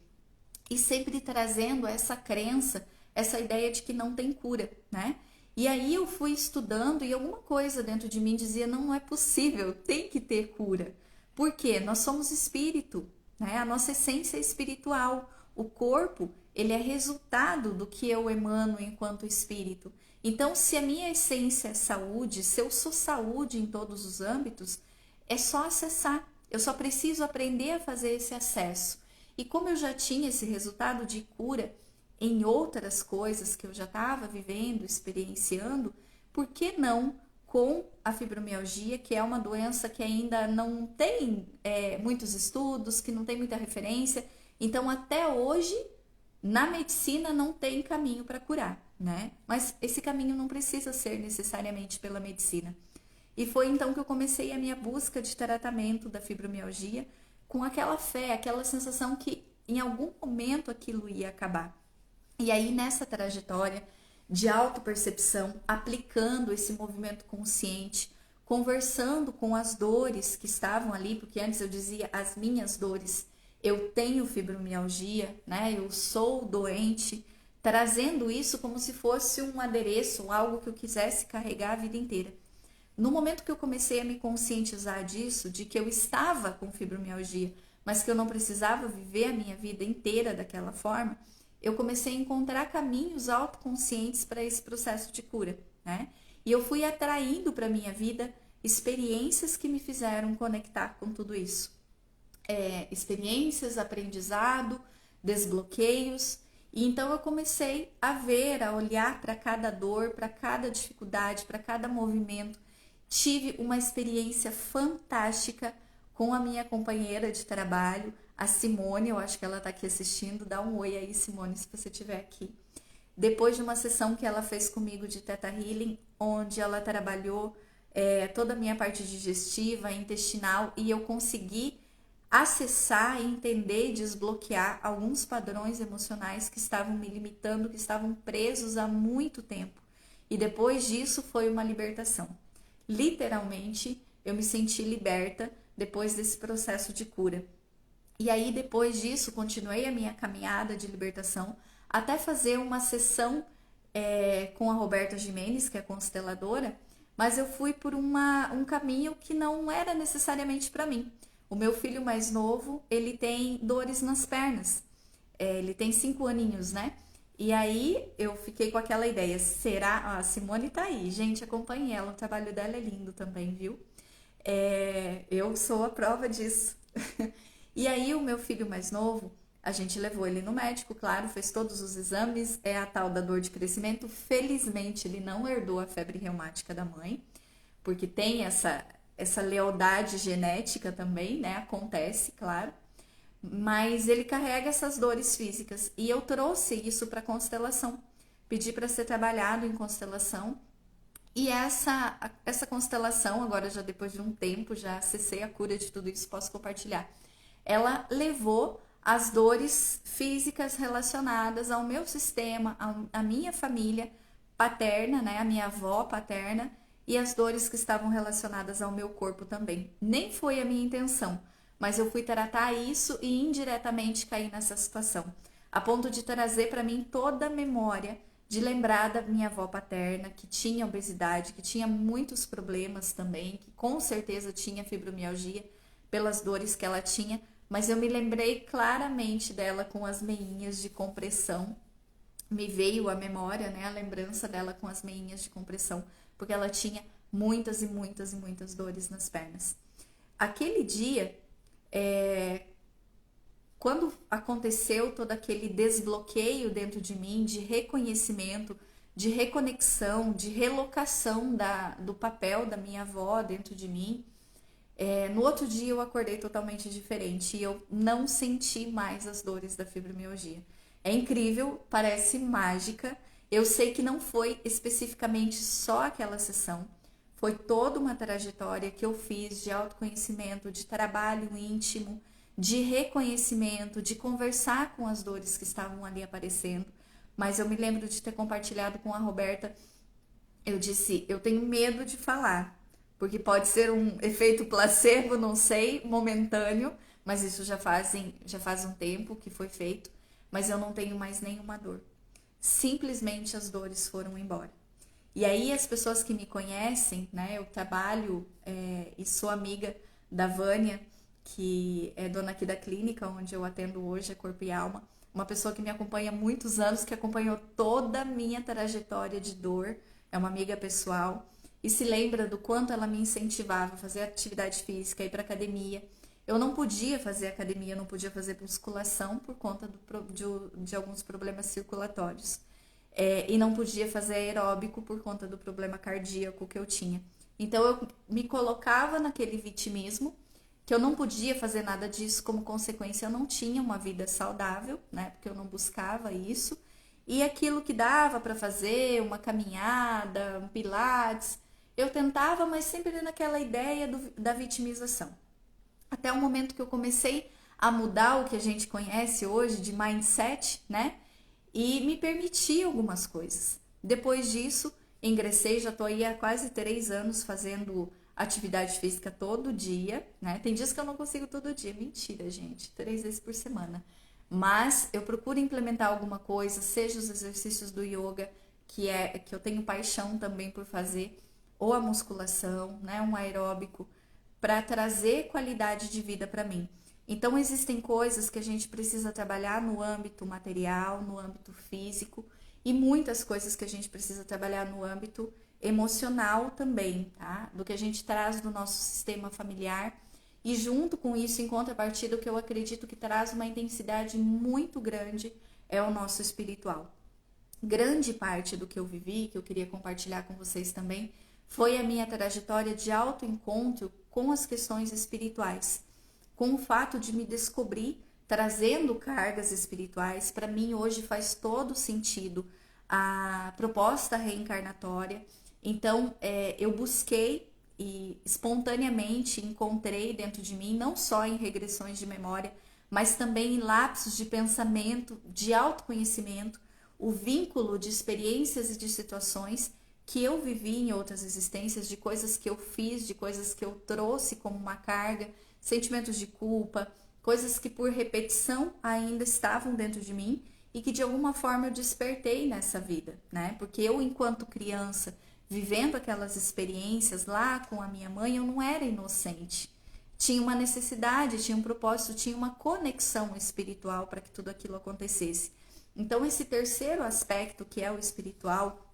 E sempre trazendo essa crença, essa ideia de que não tem cura, né? E aí eu fui estudando e alguma coisa dentro de mim dizia, não é possível, tem que ter cura. Por quê? Nós somos espírito, né? A nossa essência é espiritual. O corpo, ele é resultado do que eu emano enquanto espírito. Então, se a minha essência é saúde, se eu sou saúde em todos os âmbitos, é só acessar. Eu só preciso aprender a fazer esse acesso. E como eu já tinha esse resultado de cura em outras coisas que eu já estava vivendo, experienciando, por que não com a fibromialgia, que é uma doença que ainda não tem muitos estudos, que não tem muita referência. Então, até hoje, na medicina não tem caminho para curar, né? Mas esse caminho não precisa ser necessariamente pela medicina. E foi então que eu comecei a minha busca de tratamento da fibromialgia com aquela fé, aquela sensação que em algum momento aquilo ia acabar. E aí nessa trajetória de autopercepção, aplicando esse movimento consciente, conversando com as dores que estavam ali, porque antes eu dizia as minhas dores, eu tenho fibromialgia, né? Eu sou doente, trazendo isso como se fosse um adereço, algo que eu quisesse carregar a vida inteira. No momento que eu comecei a me conscientizar disso, de que eu estava com fibromialgia, mas que eu não precisava viver a minha vida inteira daquela forma, eu comecei a encontrar caminhos autoconscientes para esse processo de cura, né? E eu fui atraindo para minha vida experiências que me fizeram conectar com tudo isso. Experiências, aprendizado, desbloqueios. E então eu comecei a ver, a olhar para cada dor, para cada dificuldade, para cada movimento. Tive uma experiência fantástica com a minha companheira de trabalho, a Simone. Eu acho que ela está aqui assistindo. Dá um oi aí, Simone, se você estiver aqui. Depois de uma sessão que ela fez comigo de Theta Healing, onde ela trabalhou toda a minha parte digestiva, intestinal, e eu consegui acessar, entender e desbloquear alguns padrões emocionais que estavam me limitando, que estavam presos há muito tempo. E depois disso foi uma libertação. Literalmente, eu me senti liberta depois desse processo de cura. E aí, depois disso, continuei a minha caminhada de libertação até fazer uma sessão com a Roberta Jimenez, que é consteladora, mas eu fui por um caminho que não era necessariamente para mim. O meu filho mais novo, ele tem dores nas pernas. Ele tem 5 aninhos, né? E aí eu fiquei com aquela ideia, será? A Simone tá aí, gente, acompanhe ela, o trabalho dela é lindo também, viu? Eu sou a prova disso. E aí o meu filho mais novo, a gente levou ele no médico, claro, fez todos os exames, é a tal da dor de crescimento. Felizmente ele não herdou a febre reumática da mãe, porque tem essa lealdade genética também, né? Acontece, claro. Mas ele carrega essas dores físicas. E eu trouxe isso para constelação. Pedi para ser trabalhado em constelação. E essa constelação, agora já depois de um tempo, já acessei a cura de tudo isso, posso compartilhar. Ela levou as dores físicas relacionadas ao meu sistema, à minha família paterna, né? A minha avó paterna, e as dores que estavam relacionadas ao meu corpo também. Nem foi a minha intenção, mas eu fui tratar isso e indiretamente caí nessa situação, a ponto de trazer para mim toda a memória de lembrar da minha avó paterna, que tinha obesidade, que tinha muitos problemas também, que com certeza tinha fibromialgia pelas dores que ela tinha, mas eu me lembrei claramente dela com as meinhas de compressão. Me veio à memória, né, a lembrança dela com as meinhas de compressão, porque ela tinha muitas e muitas e muitas dores nas pernas. Aquele dia, quando aconteceu todo aquele desbloqueio dentro de mim, de reconhecimento, de reconexão, de relocação do papel da minha avó dentro de mim, no outro dia eu acordei totalmente diferente e eu não senti mais as dores da fibromialgia. É incrível, parece mágica. Eu sei que não foi especificamente só aquela sessão, foi toda uma trajetória que eu fiz de autoconhecimento, de trabalho íntimo, de reconhecimento, de conversar com as dores que estavam ali aparecendo. Mas eu me lembro de ter compartilhado com a Roberta, eu disse, eu tenho medo de falar, porque pode ser um efeito placebo, não sei, momentâneo, mas isso já faz um tempo que foi feito, mas eu não tenho mais nenhuma dor. Simplesmente as dores foram embora. E aí as pessoas que me conhecem, né, eu trabalho e sou amiga da Vânia, que é dona aqui da clínica onde eu atendo hoje, é Corpo e Alma, uma pessoa que me acompanha há muitos anos, que acompanhou toda a minha trajetória de dor, é uma amiga pessoal, e se lembra do quanto ela me incentivava a fazer atividade física, ir para academia. Eu não podia fazer academia, não podia fazer musculação por conta de alguns problemas circulatórios. E não podia fazer aeróbico por conta do problema cardíaco que eu tinha. Então eu me colocava naquele vitimismo, que eu não podia fazer nada disso, como consequência eu não tinha uma vida saudável, né? Porque eu não buscava isso. E aquilo que dava para fazer, uma caminhada, um pilates, eu tentava, mas sempre naquela ideia da vitimização. Até o momento que eu comecei a mudar o que a gente conhece hoje de mindset, né? E me permitir algumas coisas. Depois disso, ingressei, já estou aí há quase 3 anos fazendo atividade física todo dia, né? Tem dias que eu não consigo todo dia, mentira, gente, 3 vezes por semana. Mas eu procuro implementar alguma coisa, seja os exercícios do yoga, que eu tenho paixão também por fazer, ou a musculação, né? Um aeróbico, para trazer qualidade de vida para mim. Então, existem coisas que a gente precisa trabalhar no âmbito material, no âmbito físico, e muitas coisas que a gente precisa trabalhar no âmbito emocional também, tá? Do que a gente traz do nosso sistema familiar. E junto com isso, em contrapartida, o que eu acredito que traz uma intensidade muito grande é o nosso espiritual. Grande parte do que eu vivi, que eu queria compartilhar com vocês também, foi a minha trajetória de autoencontro com as questões espirituais, com o fato de me descobrir trazendo cargas espirituais. Para mim hoje faz todo sentido a proposta reencarnatória. Então eu busquei e espontaneamente encontrei dentro de mim, não só em regressões de memória, mas também em lapsos de pensamento, de autoconhecimento, o vínculo de experiências e de situações que eu vivi em outras existências, de coisas que eu fiz, de coisas que eu trouxe como uma carga, sentimentos de culpa, coisas que por repetição ainda estavam dentro de mim e que de alguma forma eu despertei nessa vida, né? Porque eu, enquanto criança, vivendo aquelas experiências lá com a minha mãe, eu não era inocente. Tinha uma necessidade, tinha um propósito, tinha uma conexão espiritual para que tudo aquilo acontecesse. Então, esse terceiro aspecto, que é o espiritual,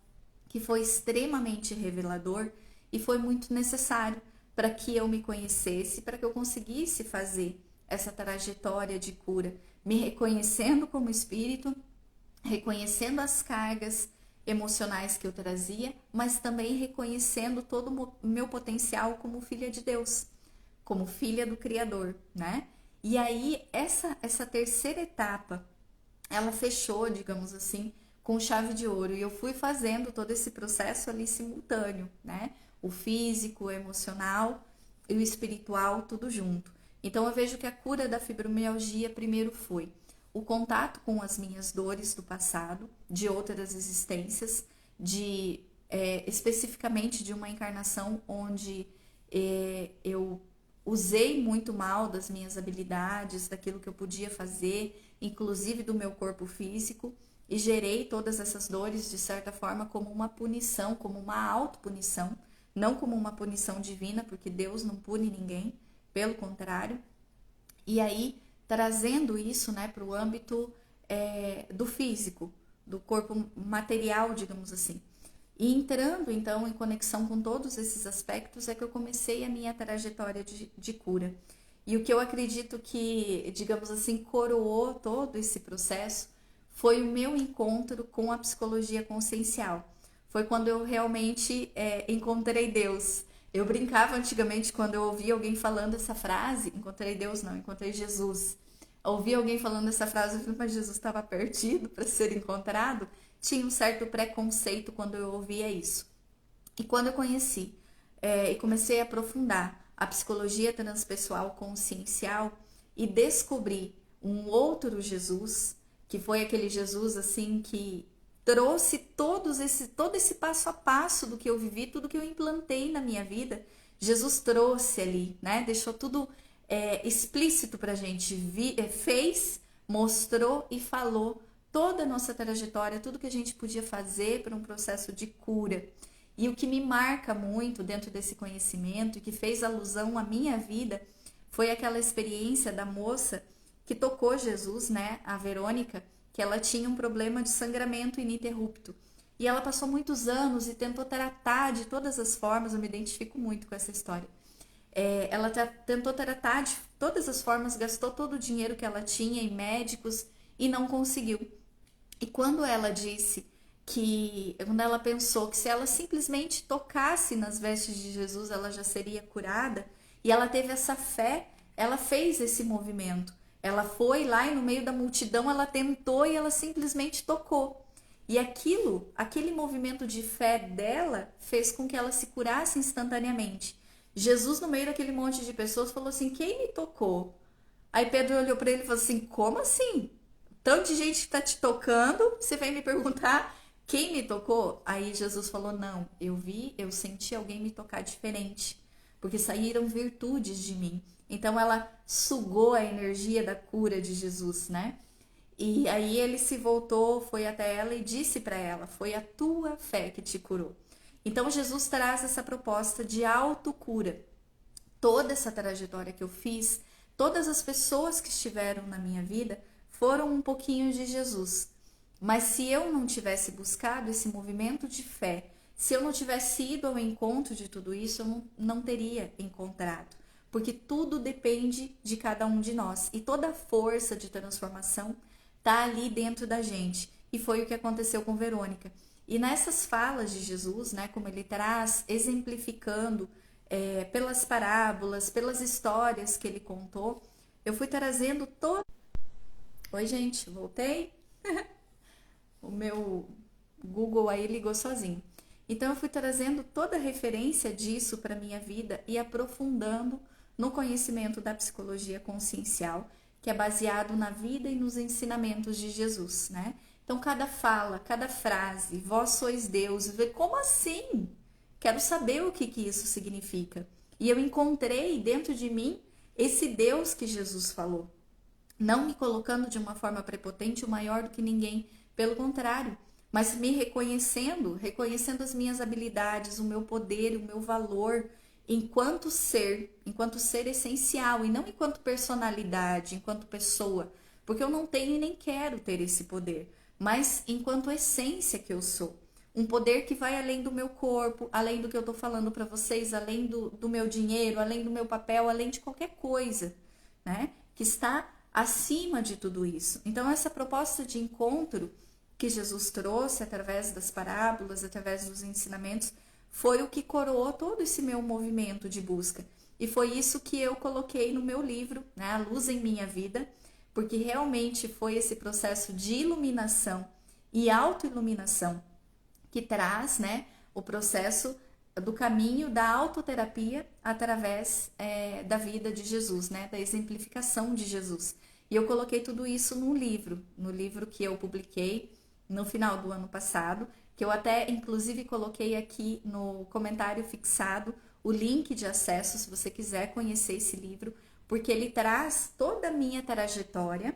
que foi extremamente revelador e foi muito necessário para que eu me conhecesse, para que eu conseguisse fazer essa trajetória de cura, me reconhecendo como espírito, reconhecendo as cargas emocionais que eu trazia, mas também reconhecendo todo o meu potencial como filha de Deus, como filha do Criador, né? E aí, essa terceira etapa, ela fechou, digamos assim, com chave de ouro. E eu fui fazendo todo esse processo ali simultâneo, né? O físico, o emocional e o espiritual, tudo junto. Então eu vejo que a cura da fibromialgia primeiro foi o contato com as minhas dores do passado, de outras existências, especificamente de uma encarnação onde eu usei muito mal das minhas habilidades, daquilo que eu podia fazer, inclusive do meu corpo físico, e gerei todas essas dores de certa forma como uma punição, como uma autopunição, não como uma punição divina, porque Deus não pune ninguém, pelo contrário. E aí, trazendo isso, né, para o âmbito do físico, do corpo material, digamos assim. E entrando, então, em conexão com todos esses aspectos, é que eu comecei a minha trajetória de cura. E o que eu acredito que, digamos assim, coroou todo esse processo foi o meu encontro com a psicologia consciencial. Foi quando eu realmente encontrei Deus. Eu brincava antigamente quando eu ouvia alguém falando essa frase, encontrei Deus não, encontrei Jesus. Ouvia alguém falando essa frase, eu falei, mas Jesus estava perdido para ser encontrado? Tinha um certo preconceito quando eu ouvia isso. E quando eu conheci e comecei a aprofundar a psicologia transpessoal consciencial e descobri um outro Jesus, que foi aquele Jesus assim que trouxe todo esse passo a passo do que eu vivi, tudo que eu implantei na minha vida, Jesus trouxe ali, né? Deixou tudo explícito pra gente, fez, mostrou e falou toda a nossa trajetória, tudo que a gente podia fazer para um processo de cura. E o que me marca muito dentro desse conhecimento e que fez alusão à minha vida foi aquela experiência da moça que tocou Jesus, né, a Verônica, que ela tinha um problema de sangramento ininterrupto. E ela passou muitos anos e tentou tratar de todas as formas, eu me identifico muito com essa história. Ela tentou tratar de todas as formas, gastou todo o dinheiro que ela tinha em médicos e não conseguiu. E quando ela disse que quando ela pensou que se ela simplesmente tocasse nas vestes de Jesus, ela já seria curada, e ela teve essa fé, ela fez esse movimento. Ela foi lá e no meio da multidão ela tentou e ela simplesmente tocou. E aquele movimento de fé dela fez com que ela se curasse instantaneamente. Jesus, no meio daquele monte de pessoas, falou assim: quem me tocou? Aí Pedro olhou para ele e falou assim: como assim? Tanto de gente que tá te tocando, você vem me perguntar quem me tocou? Aí Jesus falou: não, eu senti alguém me tocar diferente, porque saíram virtudes de mim. Então ela sugou a energia da cura de Jesus, né? E aí ele se voltou, foi até ela e disse para ela: foi a tua fé que te curou. Então Jesus traz essa proposta de autocura. Toda essa trajetória que eu fiz, todas as pessoas que estiveram na minha vida foram um pouquinho de Jesus. Mas se eu não tivesse buscado esse movimento de fé, se eu não tivesse ido ao encontro de tudo isso, eu não teria encontrado. Porque tudo depende de cada um de nós. E toda a força de transformação está ali dentro da gente. E foi o que aconteceu com Verônica. E nessas falas de Jesus, né, como ele traz, exemplificando pelas parábolas, pelas histórias que ele contou, eu fui trazendo todo. Oi, gente, voltei. O meu Google aí ligou sozinho. Então eu fui trazendo toda a referência disso para minha vida e aprofundando no conhecimento da psicologia consciencial, que é baseado na vida e nos ensinamentos de Jesus, né? Então cada fala, cada frase, vós sois Deus, como assim? Quero saber o que isso significa. E eu encontrei dentro de mim esse Deus que Jesus falou, não me colocando de uma forma prepotente ou maior do que ninguém, pelo contrário, mas me reconhecendo as minhas habilidades, o meu poder e o meu valor enquanto ser essencial e não enquanto personalidade, enquanto pessoa, porque eu não tenho e nem quero ter esse poder, mas enquanto essência que eu sou. Um poder que vai além do meu corpo, além do que eu tô falando para vocês, além do meu dinheiro, além do meu papel, além de qualquer coisa, né? Que está acima de tudo isso. Então, essa proposta de encontro que Jesus trouxe através das parábolas, através dos ensinamentos, foi o que coroou todo esse meu movimento de busca. E foi isso que eu coloquei no meu livro, né? A Luz em Minha Vida, porque realmente foi esse processo de iluminação e autoiluminação que traz, né, o processo do caminho da autoterapia através da vida de Jesus, né, da exemplificação de Jesus. E eu coloquei tudo isso no livro que eu publiquei no final do ano passado, que eu até inclusive coloquei aqui no comentário fixado o link de acesso, se você quiser conhecer esse livro, porque ele traz toda a minha trajetória,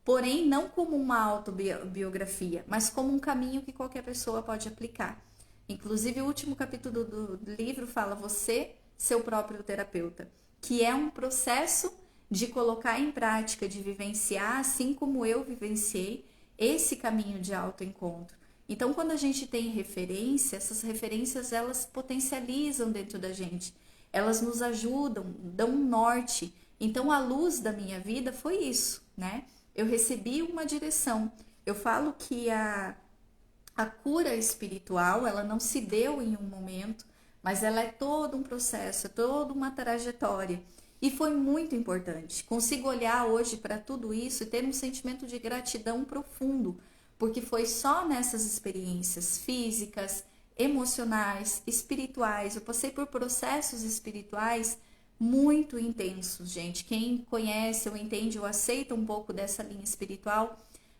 porém não como uma autobiografia, mas como um caminho que qualquer pessoa pode aplicar. Inclusive, o último capítulo do livro fala você, seu próprio terapeuta, que é um processo de colocar em prática, de vivenciar, assim como eu vivenciei, esse caminho de autoencontro. Então, quando a gente tem referência, essas referências elas potencializam dentro da gente, elas nos ajudam, dão um norte. Então, a luz da minha vida foi isso, né? Eu recebi uma direção. Eu falo que a cura espiritual, ela não se deu em um momento, mas ela é todo um processo, é toda uma trajetória. E foi muito importante. Consigo olhar hoje para tudo isso e ter um sentimento de gratidão profundo, porque foi só nessas experiências físicas, emocionais, espirituais. Eu passei por processos espirituais muito intensos, gente. Quem conhece ou entende ou aceita um pouco dessa linha espiritual,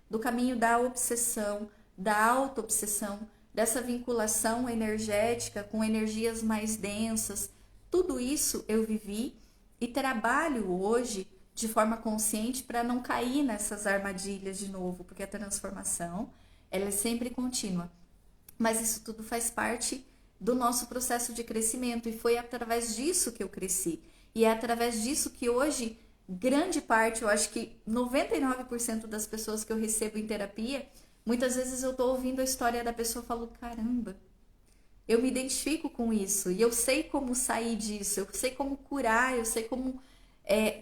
do caminho da obsessão, da auto-obsessão, dessa vinculação energética com energias mais densas, tudo isso eu vivi e trabalho hoje de forma consciente para não cair nessas armadilhas de novo, porque a transformação ela é sempre contínua. Mas isso tudo faz parte do nosso processo de crescimento e foi através disso que eu cresci. E é através disso que hoje, grande parte, eu acho que 99% das pessoas que eu recebo em terapia, muitas vezes eu estou ouvindo a história da pessoa e falo, caramba, eu me identifico com isso e eu sei como sair disso, eu sei como curar, eu sei como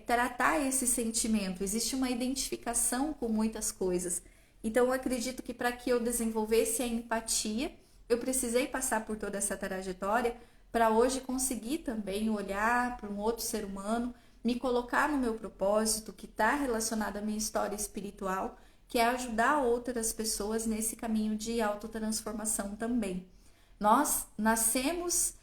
tratar esse sentimento. Existe uma identificação com muitas coisas. Então eu acredito que para que eu desenvolvesse a empatia, eu precisei passar por toda essa trajetória para hoje conseguir também olhar para um outro ser humano, me colocar no meu propósito, que está relacionado à minha história espiritual, que é ajudar outras pessoas nesse caminho de autotransformação também. Nós nascemos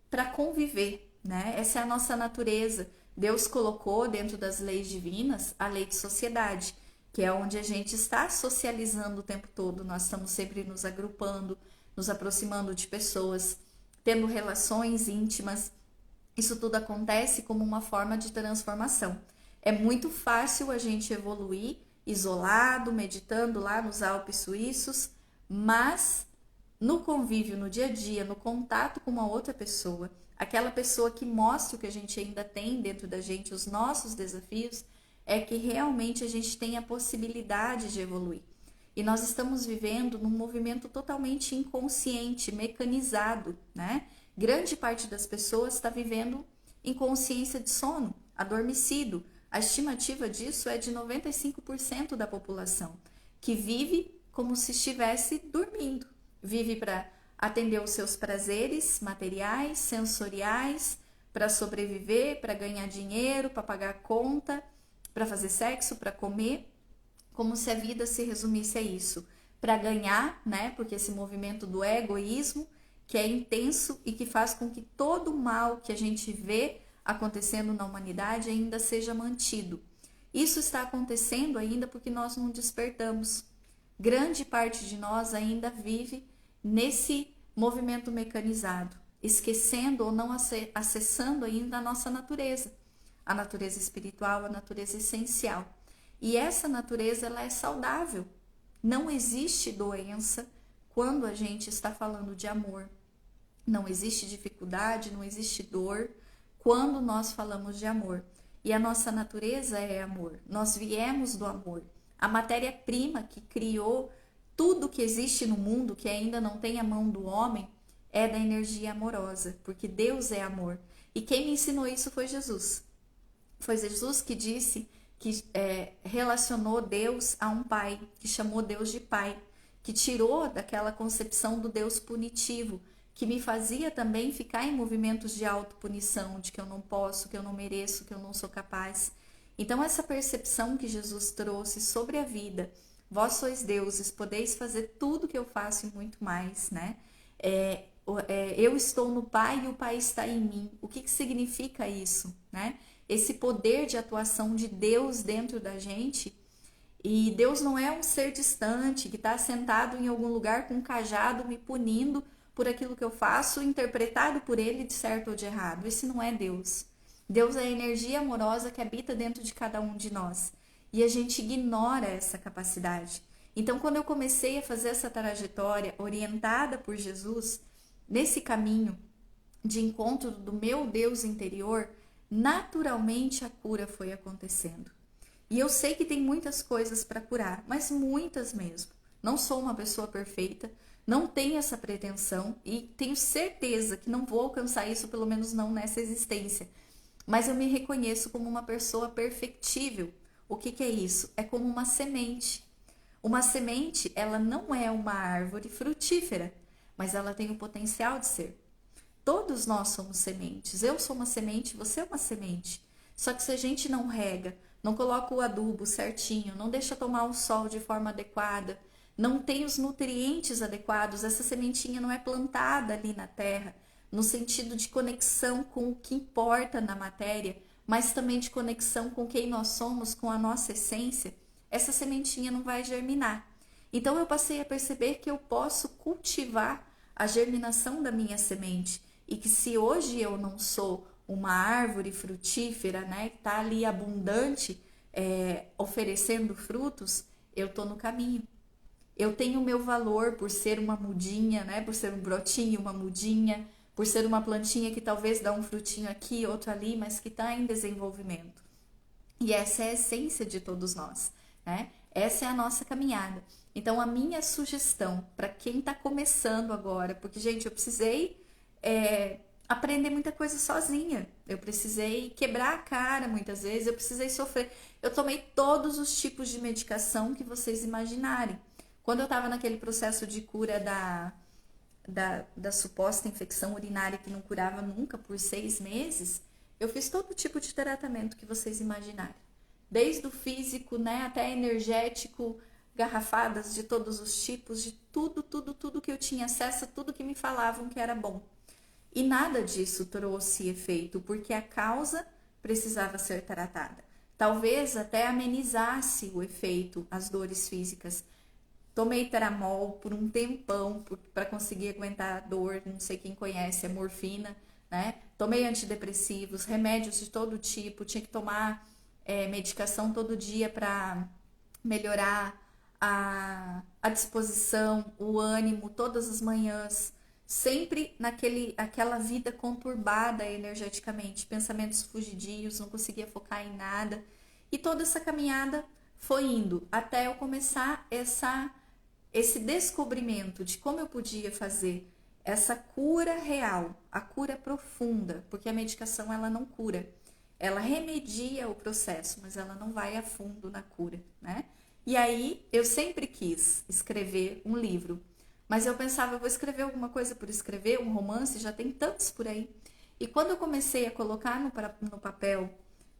para conviver, né? Essa é a nossa natureza. Deus colocou dentro das leis divinas a lei de sociedade, que é onde a gente está socializando o tempo todo. Nós estamos sempre nos agrupando, nos aproximando de pessoas, tendo relações íntimas. Isso tudo acontece como uma forma de transformação. É muito fácil a gente evoluir isolado, meditando lá nos Alpes suíços, mas no convívio, no dia a dia, no contato com uma outra pessoa, aquela pessoa que mostra o que a gente ainda tem dentro da gente, os nossos desafios, é que realmente a gente tem a possibilidade de evoluir. E nós estamos vivendo num movimento totalmente inconsciente, mecanizado, né? Grande parte das pessoas está vivendo em consciência de sono, adormecido. A estimativa disso é de 95% da população, que vive como se estivesse dormindo. Vive para atender os seus prazeres materiais, sensoriais, para sobreviver, para ganhar dinheiro, para pagar conta, para fazer sexo, para comer, como se a vida se resumisse a isso. Para ganhar, né? Porque esse movimento do egoísmo, que é intenso e que faz com que todo o mal que a gente vê acontecendo na humanidade ainda seja mantido. Isso está acontecendo ainda porque nós não despertamos. Grande parte de nós ainda vive nesse movimento mecanizado, esquecendo ou não acessando ainda a nossa natureza, a natureza espiritual, a natureza essencial. E essa natureza, ela é saudável. Não existe doença quando a gente está falando de amor. Não existe dificuldade, não existe dor quando nós falamos de amor. E a nossa natureza é amor. Nós viemos do amor. A matéria-prima que criou tudo que existe no mundo, que ainda não tem a mão do homem, é da energia amorosa, porque Deus é amor. E quem me ensinou isso foi Jesus. Foi Jesus que disse que relacionou Deus a um pai, que chamou Deus de pai, que tirou daquela concepção do Deus punitivo, que me fazia também ficar em movimentos de autopunição, de que eu não posso, que eu não mereço, que eu não sou capaz. Então essa percepção que Jesus trouxe sobre a vida, vós sois deuses, podeis fazer tudo que eu faço e muito mais, né? Eu estou no Pai e o Pai está em mim. O que significa isso, né? Esse poder de atuação de Deus dentro da gente. E Deus não é um ser distante que está sentado em algum lugar com um cajado me punindo por aquilo que eu faço, interpretado por ele de certo ou de errado. Esse não é Deus. Deus é a energia amorosa que habita dentro de cada um de nós. E a gente ignora essa capacidade. Então, quando eu comecei a fazer essa trajetória orientada por Jesus, nesse caminho de encontro do meu Deus interior, naturalmente a cura foi acontecendo. E eu sei que tem muitas coisas para curar, mas muitas mesmo. Não sou uma pessoa perfeita, não tenho essa pretensão e tenho certeza que não vou alcançar isso, pelo menos não nessa existência. Mas eu me reconheço como uma pessoa perfectível. O que é isso? É como uma semente. Uma semente, ela não é uma árvore frutífera, mas ela tem o potencial de ser. Todos nós somos sementes. Eu sou uma semente, você é uma semente. Só que se a gente não rega, não coloca o adubo certinho, não deixa tomar o sol de forma adequada, não tem os nutrientes adequados, essa sementinha não é plantada ali na terra, no sentido de conexão com o que importa na matéria, mas também de conexão com quem nós somos, com a nossa essência, essa sementinha não vai germinar. Então eu passei a perceber que eu posso cultivar a germinação da minha semente e que se hoje eu não sou uma árvore frutífera, né, que está ali abundante, oferecendo frutos, eu estou no caminho. Eu tenho o meu valor por ser uma mudinha, né, por ser um brotinho, uma mudinha, por ser uma plantinha que talvez dá um frutinho aqui, outro ali, mas que está em desenvolvimento. E essa é a essência de todos nós, né? Essa é a nossa caminhada. Então, a minha sugestão para quem está começando agora, porque, gente, eu precisei aprender muita coisa sozinha. Eu precisei quebrar a cara muitas vezes, eu precisei sofrer. Eu tomei todos os tipos de medicação que vocês imaginarem. Quando eu estava naquele processo de cura da suposta infecção urinária que não curava nunca por 6 meses, eu fiz todo tipo de tratamento que vocês imaginarem. Desde o físico, né, até energético, garrafadas de todos os tipos, de tudo que eu tinha acesso, tudo que me falavam que era bom. E nada disso trouxe efeito, porque a causa precisava ser tratada. Talvez até amenizasse o efeito, as dores físicas. Tomei Teramol por um tempão para conseguir aguentar a dor, não sei quem conhece, a morfina, né? Tomei antidepressivos, remédios de todo tipo, tinha que tomar medicação todo dia para melhorar a disposição, o ânimo, todas as manhãs, sempre aquela vida conturbada energeticamente, pensamentos fugidios, não conseguia focar em nada. E toda essa caminhada foi indo até eu começar esse descobrimento de como eu podia fazer essa cura real, a cura profunda, porque a medicação ela não cura, ela remedia o processo, mas ela não vai a fundo na cura, né? E aí eu sempre quis escrever um livro, mas eu pensava, eu vou escrever alguma coisa por escrever, um romance, já tem tantos por aí. E quando eu comecei a colocar no papel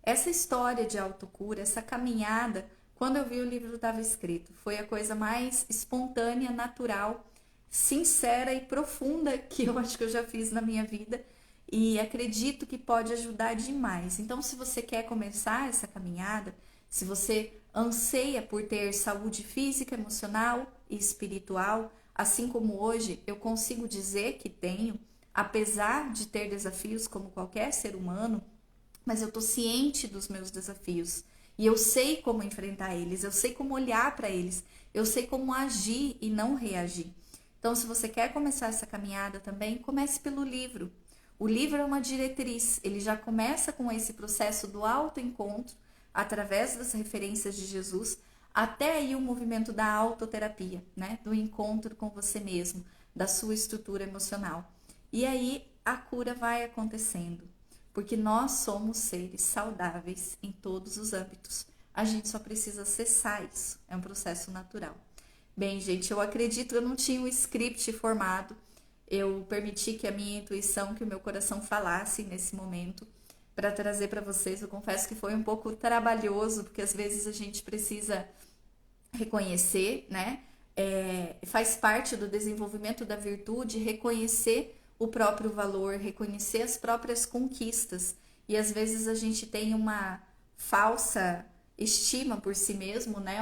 essa história de autocura, essa caminhada, quando eu vi o livro estava escrito, foi a coisa mais espontânea, natural, sincera e profunda que eu acho que eu já fiz na minha vida e acredito que pode ajudar demais. Então, se você quer começar essa caminhada, se você anseia por ter saúde física, emocional e espiritual, assim como hoje eu consigo dizer que tenho, apesar de ter desafios como qualquer ser humano, mas eu tô ciente dos meus desafios e eu sei como enfrentar eles, eu sei como olhar para eles, eu sei como agir e não reagir. Então, se você quer começar essa caminhada também, comece pelo livro. O livro é uma diretriz, ele já começa com esse processo do autoencontro, através das referências de Jesus, até aí o movimento da autoterapia, né? Do encontro com você mesmo, da sua estrutura emocional. E aí a cura vai acontecendo, porque nós somos seres saudáveis em todos os âmbitos. A gente só precisa acessar isso, é um processo natural. Bem, gente, eu acredito, eu não tinha um script formado, eu permiti que a minha intuição, que o meu coração falasse nesse momento para trazer para vocês. Eu confesso que foi um pouco trabalhoso, porque às vezes a gente precisa reconhecer, né? Faz parte do desenvolvimento da virtude reconhecer o próprio valor, reconhecer as próprias conquistas. E às vezes a gente tem uma falsa estima por si mesmo, né?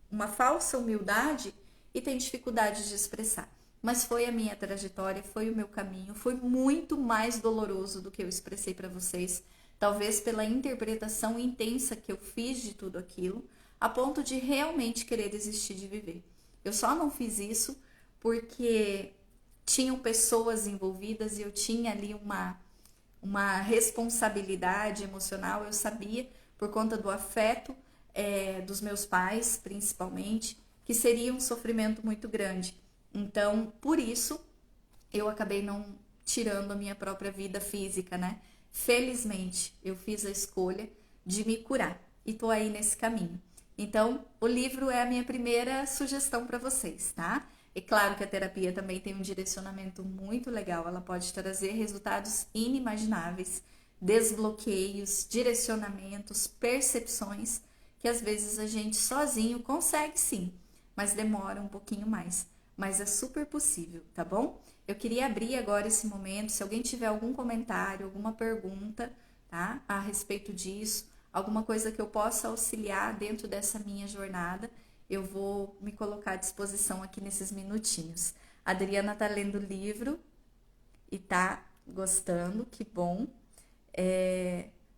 Uma falsa humildade e tem dificuldade de expressar. Mas foi a minha trajetória, foi o meu caminho, foi muito mais doloroso do que eu expressei para vocês, talvez pela interpretação intensa que eu fiz de tudo aquilo, a ponto de realmente querer desistir de viver. Eu só não fiz isso porque tinham pessoas envolvidas e eu tinha ali uma responsabilidade emocional, eu sabia, por conta do afeto dos meus pais, principalmente, que seria um sofrimento muito grande. Então, por isso, eu acabei não tirando a minha própria vida física, né? Felizmente, eu fiz a escolha de me curar e tô aí nesse caminho. Então, o livro é a minha primeira sugestão para vocês, tá? É claro que a terapia também tem um direcionamento muito legal, ela pode trazer resultados inimagináveis, desbloqueios, direcionamentos, percepções, que às vezes a gente sozinho consegue sim, mas demora um pouquinho mais. Mas é super possível, tá bom? Eu queria abrir agora esse momento, se alguém tiver algum comentário, alguma pergunta, tá? A respeito disso, alguma coisa que eu possa auxiliar dentro dessa minha jornada, eu vou me colocar à disposição aqui nesses minutinhos. A Adriana tá lendo o livro e tá gostando, que bom.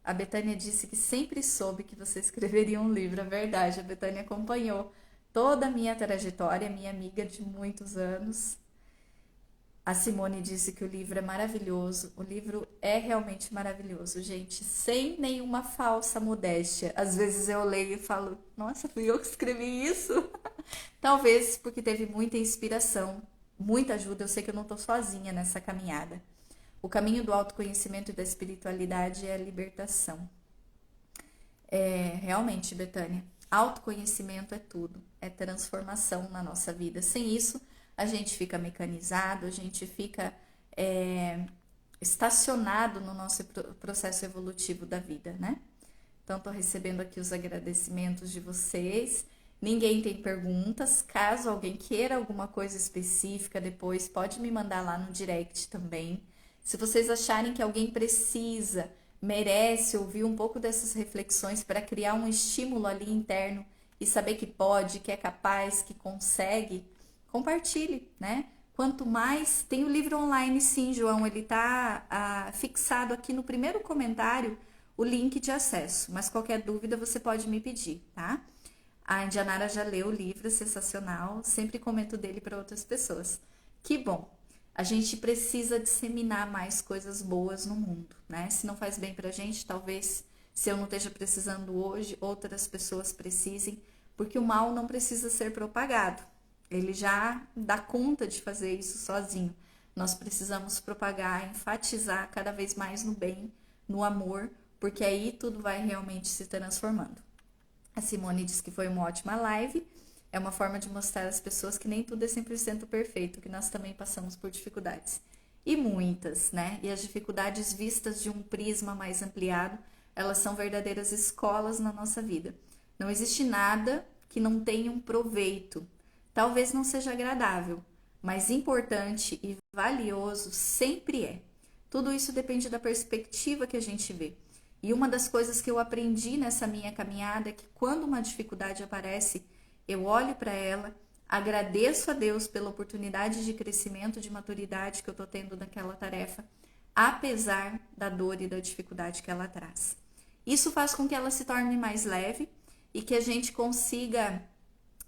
A Betânia disse que sempre soube que você escreveria um livro, é verdade, a Betânia acompanhou toda a minha trajetória, minha amiga de muitos anos. A Simone disse que o livro é maravilhoso. O livro é realmente maravilhoso, gente, sem nenhuma falsa modéstia. Às vezes eu leio e falo, nossa, fui eu que escrevi isso? Talvez porque teve muita inspiração, muita ajuda. Eu sei que eu não estou sozinha nessa caminhada. O caminho do autoconhecimento e da espiritualidade é a libertação. Realmente, Betânia, Autoconhecimento é tudo, é transformação na nossa vida. Sem isso, a gente fica mecanizado, a gente fica é, estacionado no nosso processo evolutivo da vida, né? Então, estou recebendo aqui os agradecimentos de vocês. Ninguém tem perguntas. Caso alguém queira alguma coisa específica depois, pode me mandar lá no direct também. Se vocês acharem que alguém precisa, merece ouvir um pouco dessas reflexões para criar um estímulo ali interno e saber que pode, que é capaz, que consegue, compartilhe, né? Quanto mais, tem o livro online, sim, João, ele tá fixado aqui no primeiro comentário, o link de acesso, mas qualquer dúvida você pode me pedir, tá? A Indianara já leu o livro, sensacional, sempre comento dele para outras pessoas. Que bom! A gente precisa disseminar mais coisas boas no mundo, né? Se não faz bem pra gente, talvez, se eu não esteja precisando hoje, outras pessoas precisem, porque o mal não precisa ser propagado. Ele já dá conta de fazer isso sozinho. Nós precisamos propagar, enfatizar cada vez mais no bem, no amor, porque aí tudo vai realmente se transformando. A Simone disse que foi uma ótima live. É uma forma de mostrar às pessoas que nem tudo é 100% perfeito, que nós também passamos por dificuldades. E muitas, né? E as dificuldades vistas de um prisma mais ampliado, elas são verdadeiras escolas na nossa vida. Não existe nada que não tenha um proveito. Talvez não seja agradável, mas importante e valioso sempre é. Tudo isso depende da perspectiva que a gente vê. E uma das coisas que eu aprendi nessa minha caminhada é que quando uma dificuldade aparece, eu olho para ela, agradeço a Deus pela oportunidade de crescimento, de maturidade que eu estou tendo naquela tarefa, apesar da dor e da dificuldade que ela traz. Isso faz com que ela se torne mais leve e que a gente consiga,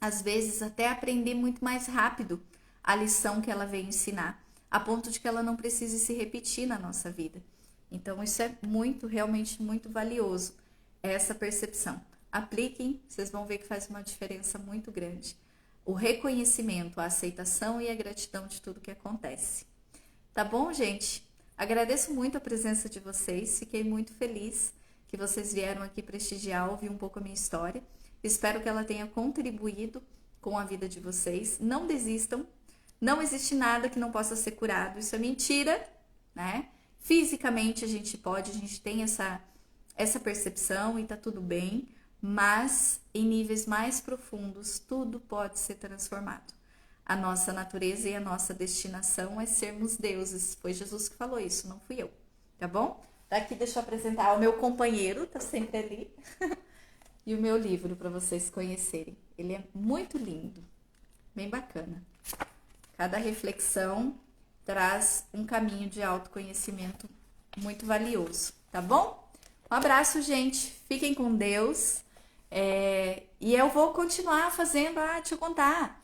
às vezes, até aprender muito mais rápido a lição que ela veio ensinar, a ponto de que ela não precise se repetir na nossa vida. Então, isso é muito, realmente muito valioso, essa percepção. Apliquem, vocês vão ver que faz uma diferença muito grande. O reconhecimento, a aceitação e a gratidão de tudo que acontece. Tá bom, gente? Agradeço muito a presença de vocês, fiquei muito feliz que vocês vieram aqui prestigiar, ouvir um pouco a minha história. Espero que ela tenha contribuído com a vida de vocês. Não desistam, não existe nada que não possa ser curado, isso é mentira, né? Fisicamente a gente pode, a gente tem essa percepção e tá tudo bem, mas em níveis mais profundos tudo pode ser transformado. A nossa natureza e a nossa destinação é sermos deuses. Foi Jesus que falou isso, não fui eu, tá bom? Daqui deixa eu apresentar o meu companheiro, tá sempre ali, e o meu livro para vocês conhecerem. Ele é muito lindo, bem bacana. Cada reflexão traz um caminho de autoconhecimento muito valioso, tá bom? Um abraço, gente. Fiquem com Deus. E eu vou continuar fazendo, deixa eu contar.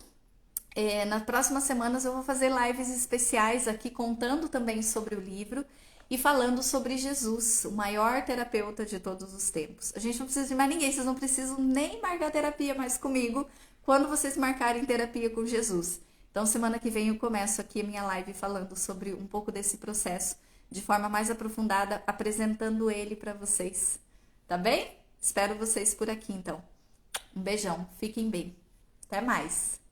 Nas próximas semanas eu vou fazer lives especiais aqui contando também sobre o livro e falando sobre Jesus, o maior terapeuta de todos os tempos. A gente não precisa de mais ninguém, vocês não precisam nem marcar terapia mais comigo quando vocês marcarem terapia com Jesus. Então, semana que vem eu começo aqui a minha live falando sobre um pouco desse processo, de forma mais aprofundada, apresentando ele para vocês. Tá bem? Espero vocês por aqui, então. Um beijão, fiquem bem. Até mais!